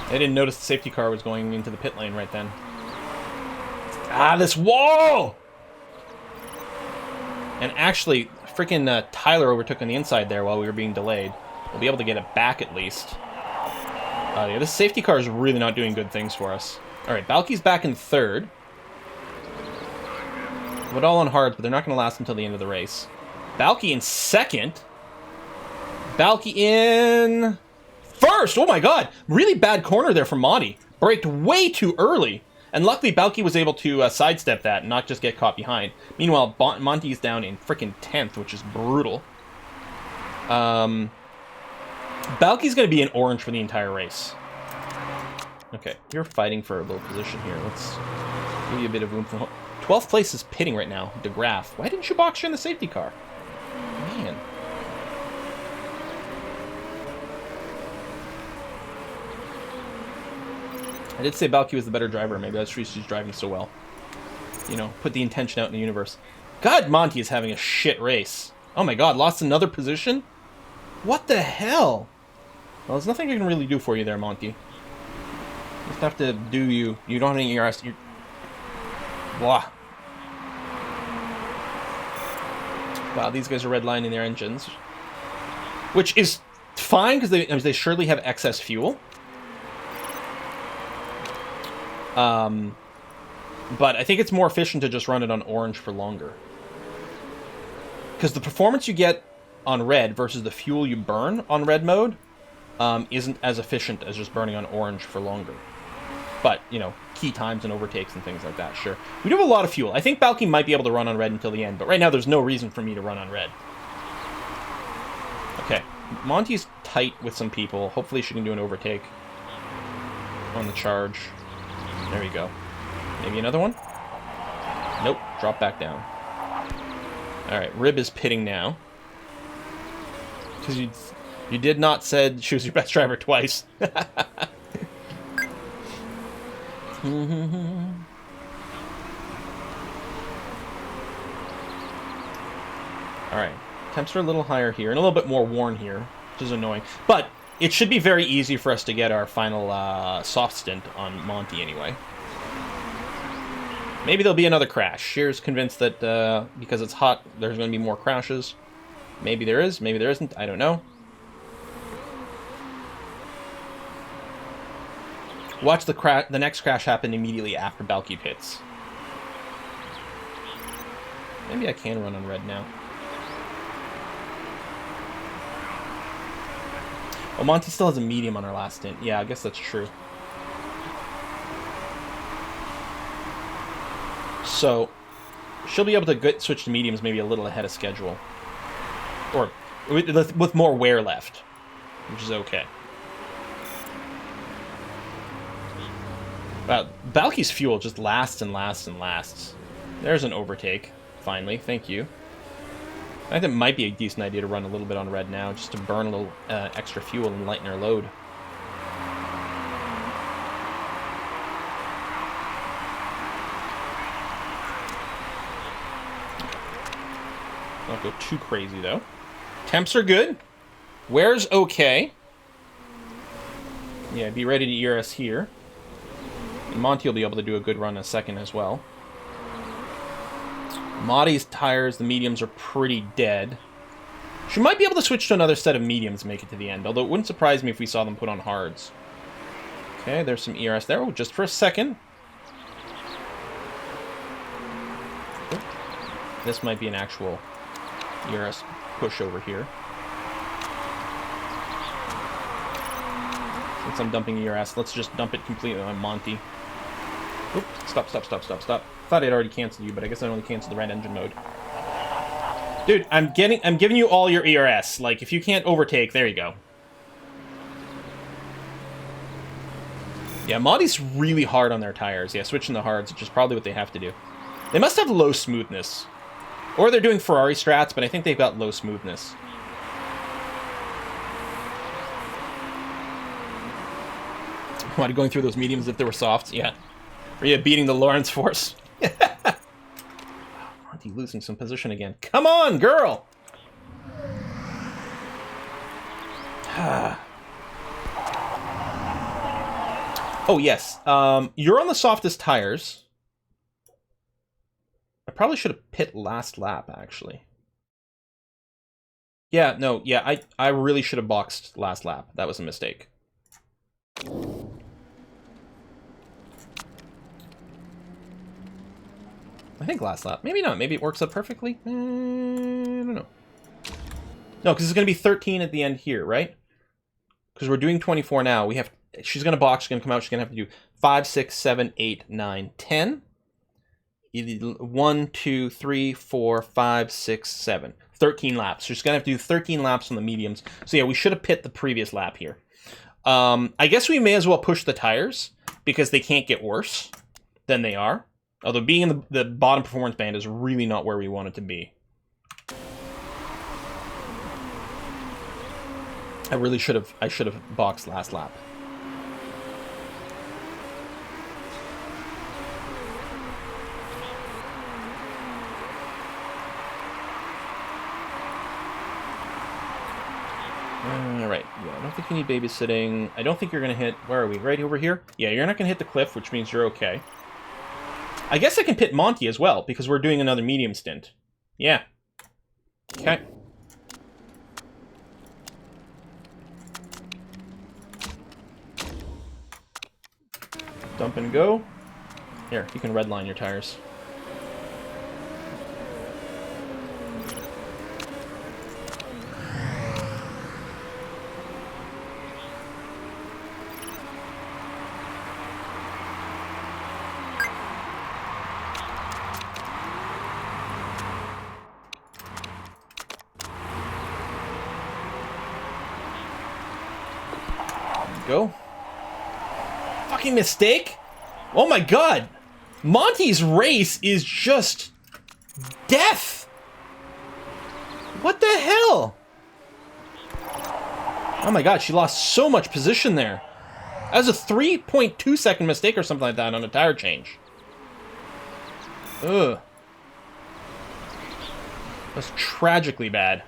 I didn't notice the safety car was going into the pit lane right then. Ah, this wall! And actually, freaking Tyler overtook on the inside there while we were being delayed. We'll be able to get it back at least. Yeah, this safety car is really not doing good things for us. Alright, Balky's back in third. But all on hards, but they're not going to last until the end of the race. Balky in second. Balky in first! Oh my god! Really bad corner there from Monty. Braked way too early. And luckily, Balky was able to sidestep that and not just get caught behind. Meanwhile, Monty's down in freaking 10th, which is brutal. Balky's going to be in orange for the entire race. Okay, you're fighting for a little position here. Let's give you a bit of room for... 12th place is pitting right now, DeGraff. Why didn't you box her in the safety car? Man. I did say Balky was the better driver. Maybe that's why she's driving so well. You know, put the intention out in the universe. God, Monty is having a shit race. Oh my god, lost another position? What the hell? Well, there's nothing I can really do for you there, Monty. Just have to do you. You don't have any ERS. You're... Blah. Wow, these guys are redlining their engines. Which is fine, because they surely have excess fuel. But I think it's more efficient to just run it on orange for longer. Because the performance you get on red versus the fuel you burn on red mode isn't as efficient as just burning on orange for longer. But, you know, key times and overtakes and things like that, sure. We do have a lot of fuel. I think Balky might be able to run on red until the end, but right now there's no reason for me to run on red. Okay, Monty's tight with some people. Hopefully she can do an overtake on the charge. There we go. Maybe another one? Nope, drop back down. Alright, Rib is pitting now. Because you did not said she was your best driver twice. Alright, temps are a little higher here, and a little bit more worn here, which is annoying. But it should be very easy for us to get our final soft stint on Monty anyway. Maybe there'll be another crash. Shear's convinced that because it's hot, there's going to be more crashes. Maybe there is, maybe there isn't, I don't know. Watch the next crash happen immediately after Balky pits. Maybe I can run on red now. Oh, Monty still has a medium on her last stint. Yeah, I guess that's true. So, she'll be able to switch to mediums maybe a little ahead of schedule. Or with more wear left, which is okay. Wow, Balky's fuel just lasts and lasts and lasts. There's an overtake, finally. Thank you. I think it might be a decent idea to run a little bit on red now, just to burn a little extra fuel and lighten our load. Don't go too crazy, though. Temps are good. Wear's okay. Yeah, be ready to ERS here. And Monty will be able to do a good run in a second as well. Monty's tires, the mediums, are pretty dead. She might be able to switch to another set of mediums and make it to the end, although it wouldn't surprise me if we saw them put on hards. Okay, there's some ERS there. Oh, just for a second. This might be an actual ERS push over here. Since I'm dumping ERS, let's just dump it completely on Monty. Oop, stop. Thought I'd already canceled you, but I guess I only canceled the red engine mode. Dude, I'm giving you all your ERS. Like, if you can't overtake, there you go. Yeah, Monty's really hard on their tires. Yeah, switching the hards, which is probably what they have to do. They must have low smoothness. Or they're doing Ferrari strats, but I think they've got low smoothness. What, going through those mediums if they were softs? Yeah. Are you beating the Lawrence force? Monty losing some position again. Come on, girl! Oh, yes. You're on the softest tires. I probably should have pit last lap, actually. Yeah, no, yeah, I really should have boxed last lap. That was a mistake. I think last lap. Maybe not. Maybe it works out perfectly. I don't know. No, because it's going to be 13 at the end here, right? Because we're doing 24 now. We have. She's going to box. She's going to come out. She's going to have to do 5, 6, 7, 8, 9, 10. 1, 2, 3, 4, 5, 6, 7. 13 laps. So she's going to have to do 13 laps on the mediums. So yeah, we should have pit the previous lap here. I guess we may as well push the tires because they can't get worse than they are. Although being in the bottom performance band is really not where we want it to be. I should have boxed last lap. Alright, yeah, I don't think you need babysitting. I don't think you're going to hit... Where are we? Right over here? Yeah, you're not going to hit the cliff, which means you're okay. I guess I can pit Monty as well, because we're doing another medium stint. Yeah. Okay. Dump and go. Here, you can redline your tires. Go. Fucking mistake? Oh my god! Monty's race is just death! What the hell? Oh my god, she lost so much position there. That was a 3.2 second mistake or something like that on a tire change. Ugh. That's tragically bad.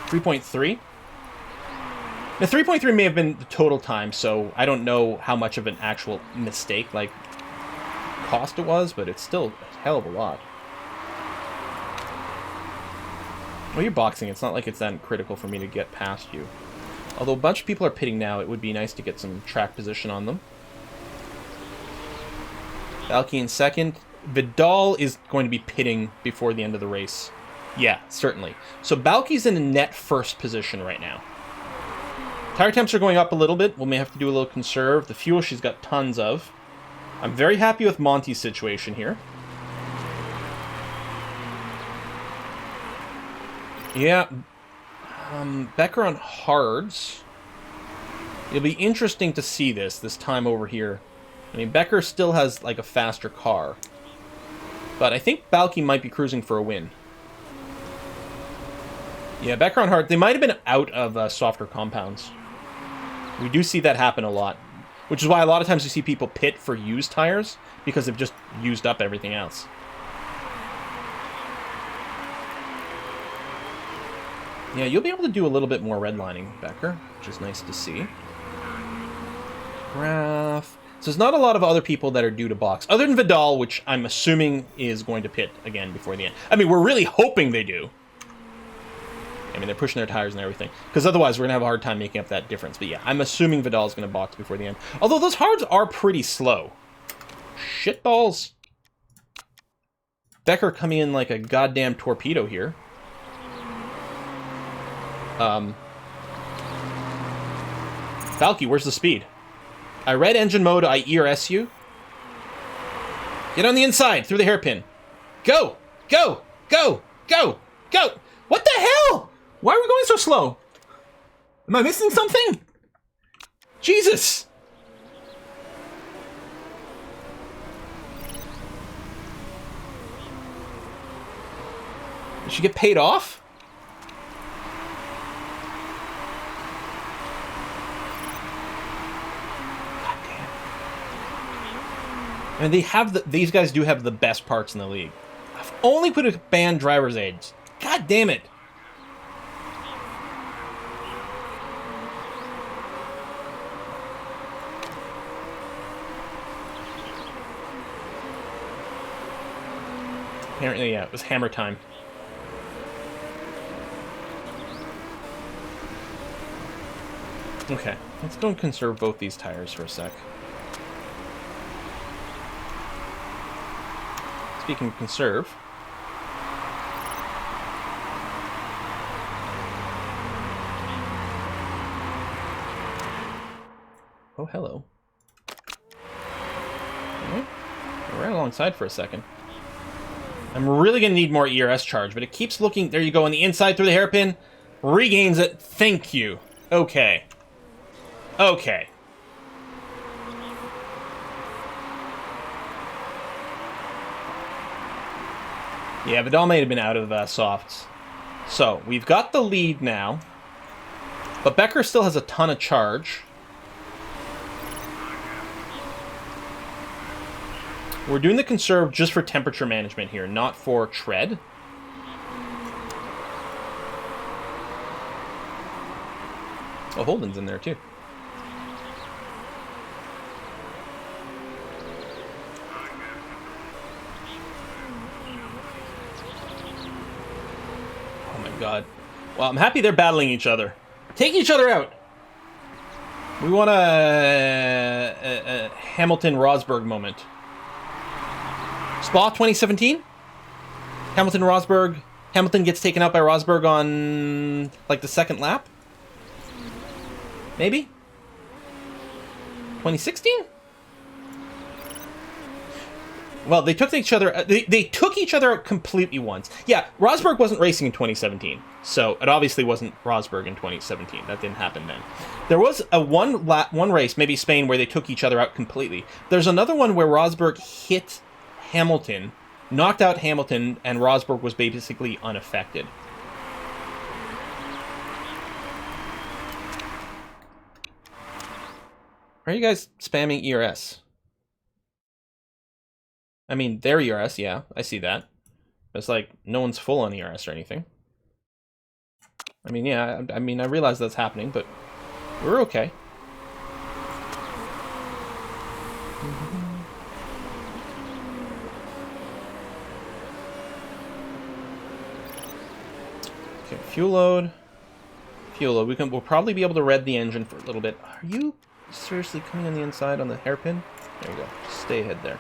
3.3? The 3.3 may have been the total time, so I don't know how much of an actual mistake, like, cost it was, but it's still a hell of a lot. Well, you're boxing. It's not like it's that critical for me to get past you. Although a bunch of people are pitting now, it would be nice to get some track position on them. Balky in second. Vidal is going to be pitting before the end of the race. Yeah, certainly. So Balky's in a net first position right now. Tire temps are going up a little bit. We may have to do a little conserve. The fuel she's got tons of. I'm very happy with Monty's situation here. Yeah. Becker on hards. It'll be interesting to see this time over here. I mean, Becker still has, like, a faster car. But I think Balky might be cruising for a win. Yeah, Becker on hard. They might have been out of softer compounds. We do see that happen a lot. Which is why a lot of times you see people pit for used tires, because they've just used up everything else. Yeah, you'll be able to do a little bit more redlining, Becker, which is nice to see. Graph. So there's not a lot of other people that are due to box, other than Vidal, which I'm assuming is going to pit again before the end. I mean, we're really hoping they do. I mean, they're pushing their tires and everything. Because otherwise, we're going to have a hard time making up that difference. But yeah, I'm assuming Vidal's going to box before the end. Although those hards are pretty slow. Shitballs. Becker coming in like a goddamn torpedo here. Falky, where's the speed? I read engine mode, I ERS you. Get on the inside, through the hairpin. Go! Go! Go! Go! Go! What the hell? Why are we going so slow? Am I missing something? Jesus! Did she get paid off? God damn. I mean, they have these guys do have the best parts in the league. I've only put a banned driver's aids. God damn it. Apparently, yeah, it was hammer time. Okay, let's go and conserve both these tires for a sec. Speaking of conserve... Oh, hello. Okay. We're right alongside for a second. I'm really going to need more ERS charge, but it keeps looking... There you go, on the inside through the hairpin. Regains it. Thank you. Okay. Okay. Yeah, Vidal may have been out of softs. So, we've got the lead now. But Becker still has a ton of charge. We're doing the conserve just for temperature management here, not for tread. Oh, Holden's in there too. Oh my god. Well, I'm happy they're battling each other. Take each other out! We want a Hamilton-Rosberg moment. Spa 2017? Hamilton-Rosberg. Hamilton gets taken out by Rosberg on, like, the second lap? Maybe? 2016? Well, they took each other... They took each other out completely once. Yeah, Rosberg wasn't racing in 2017, so it obviously wasn't Rosberg in 2017. That didn't happen then. There was a one race, maybe Spain, where they took each other out completely. There's another one where Rosberg hit Hamilton, knocked out Hamilton, and Rosberg was basically unaffected. Are you guys spamming ERS? I mean, their ERS, yeah, I see that. It's like, no one's full on ERS or anything. I mean, yeah, I realize that's happening, but we're okay. Okay, fuel load. Fuel load. We'll probably be able to red the engine for a little bit. Are you seriously coming on the inside on the hairpin? There you go. Stay ahead there.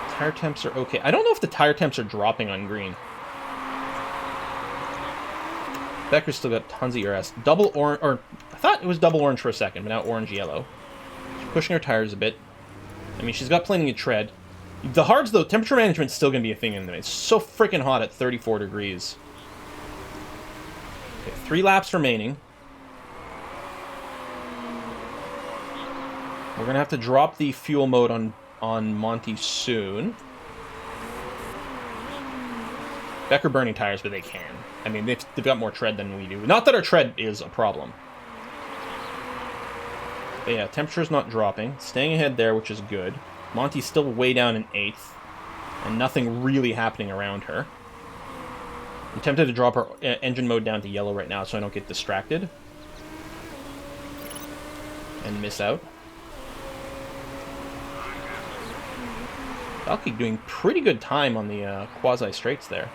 Tire temps are okay. I don't know if the tire temps are dropping on green. Becker's still got tons of ERS. Double orange, or I thought it was double orange for a second, but now orange-yellow. She's pushing her tires a bit. I mean, she's got plenty of tread. The hards, though, temperature management's still going to be a thing in the It's so freaking hot at 34 degrees. Okay, 3 laps remaining. We're going to have to drop the fuel mode on Monty soon. Becker burning tires, but they can. I mean, they've got more tread than we do. Not that our tread is a problem. But yeah, temperature's not dropping. Staying ahead there, which is good. Monty's still way down in 8th. And nothing really happening around her. I'm tempted to drop her engine mode down to yellow right now so I don't get distracted. And miss out. Valky doing pretty good time on the quasi-straights there.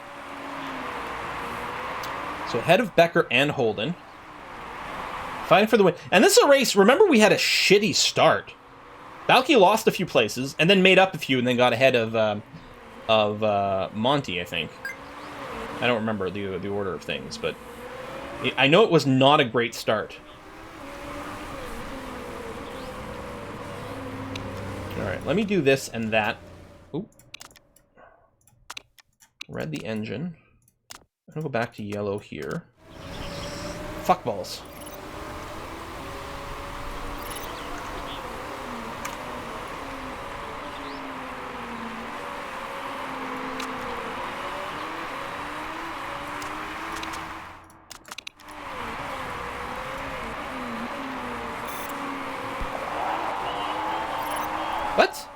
So ahead of Becker and Holden. Fighting for the win. And this is a race, remember we had a shitty start. Valky lost a few places, and then made up a few, and then got ahead of Monty, I think. I don't remember the order of things, but I know it was not a great start. Alright, let me do this and that. Ooh. Red the engine. I'm gonna go back to yellow here. Fuck balls. What? What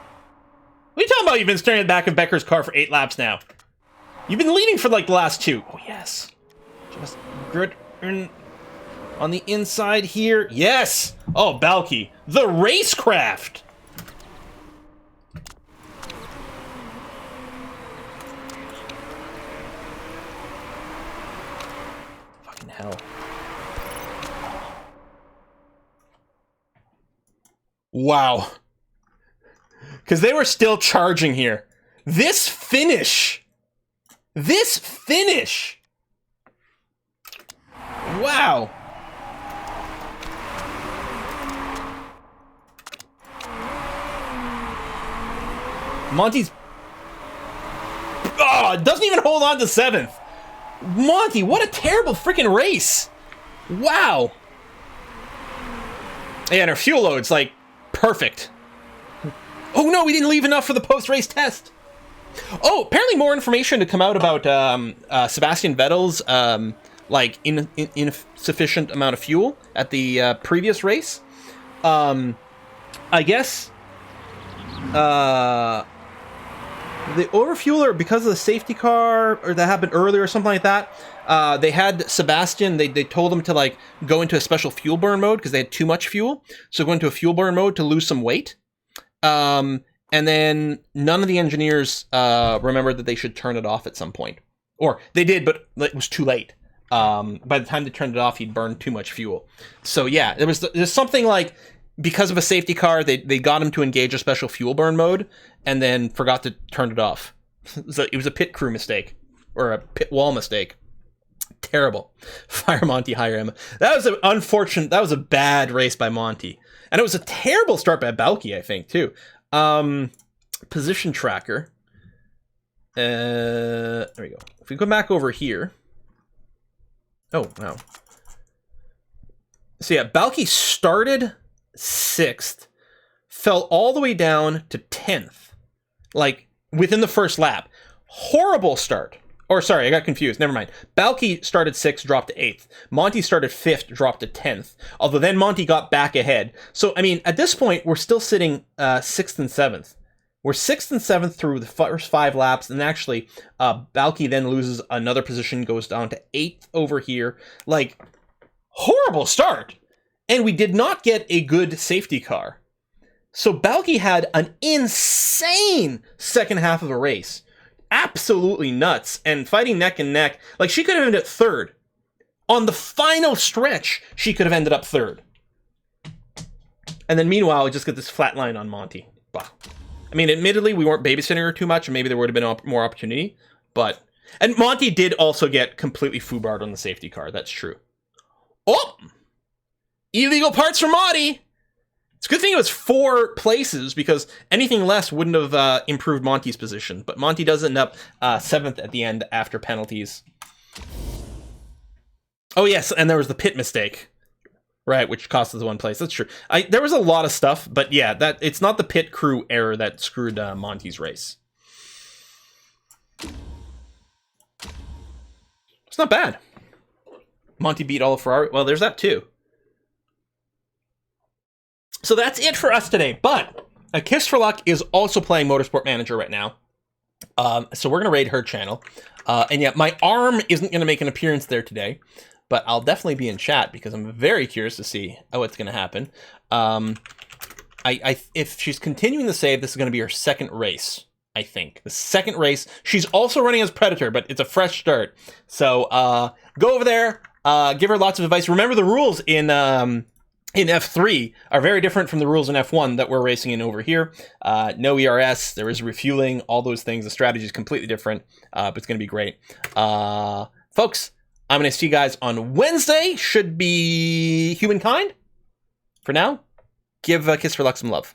are you talking about? You've been staring at the back of Becker's car for 8 laps now. You've been leading for like the last 2. Oh, yes. Just grit on the inside here. Yes! Oh, Balky. The racecraft! hell. Wow. Because they were still charging here. This finish. This finish. Wow. Monty's... Oh, doesn't even hold on to 7th. Monty, what a terrible freaking race. Wow. Yeah, and our fuel load's like perfect. Oh no, we didn't leave enough for the post-race test. Oh, apparently more information to come out about Sebastian Vettel's like insufficient amount of fuel at the previous race. I guess the overfueler, because of the safety car, or that happened earlier or something like that, they had Sebastian, they told him to like go into a special fuel burn mode because they had too much fuel. So go into a fuel burn mode to lose some weight. And then none of the engineers remembered that they should turn it off at some point. Or they did, but it was too late. By the time they turned it off, he'd burned too much fuel. So yeah, there's something like, because of a safety car, they got him to engage a special fuel burn mode and then forgot to turn it off. So it was a pit crew mistake, or a pit wall mistake. Terrible. Fire Monty, hire him. That was an unfortunate, that was a bad race by Monty. And it was a terrible start by Balky, I think, too. Position tracker. There we go. If we go back over here. Oh, wow. So yeah, Balky started 6th, fell all the way down to 10th, like within the first lap. Horrible start. Or sorry, I got confused. Never mind. Balky started 6th, dropped to 8th. Monty started 5th, dropped to 10th. Although then Monty got back ahead. So, I mean, at this point, we're still sitting 6th and 7th. We're 6th and 7th through the first 5 laps. And actually, Balky then loses another position, goes down to 8th over here. Like, horrible start. And we did not get a good safety car. So Balky had an insane second half of a race. Absolutely nuts, and fighting neck and neck. Like, she could have ended up 3rd. On the final stretch, she could have ended up 3rd. And then meanwhile, we just get this flat line on Monty. Wow. I mean, admittedly, we weren't babysitting her too much, and maybe there would have been more opportunity. But, and Monty did also get completely foobarred on the safety car. That's true. Oh! Illegal parts for Monty! It's a good thing it was 4 places, because anything less wouldn't have improved Monty's position. But Monty does end up 7th at the end after penalties. Oh yes, and there was the pit mistake, right, which cost us 1 place. That's true. There was a lot of stuff, but yeah, it's not the pit crew error that screwed Monty's race. It's not bad. Monty beat all of Ferrari. Well, there's that too. So that's it for us today, but A Kiss for Luck is also playing Motorsport Manager right now. So we're going to raid her channel. And yeah, my arm isn't going to make an appearance there today, but I'll definitely be in chat because I'm very curious to see what's going to happen. If she's continuing the save, this is going to be her 2nd race, I think. The 2nd race. She's also running as Predator, but it's a fresh start. So go over there, give her lots of advice. Remember, the rules in F3 are very different from the rules in F1 that we're racing in over here. No ERS, there is refueling, all those things. The strategy is completely different, but it's going to be great. Folks, I'm going to see you guys on Wednesday. Should be Humankind. For now, give Kiss for Luck some love.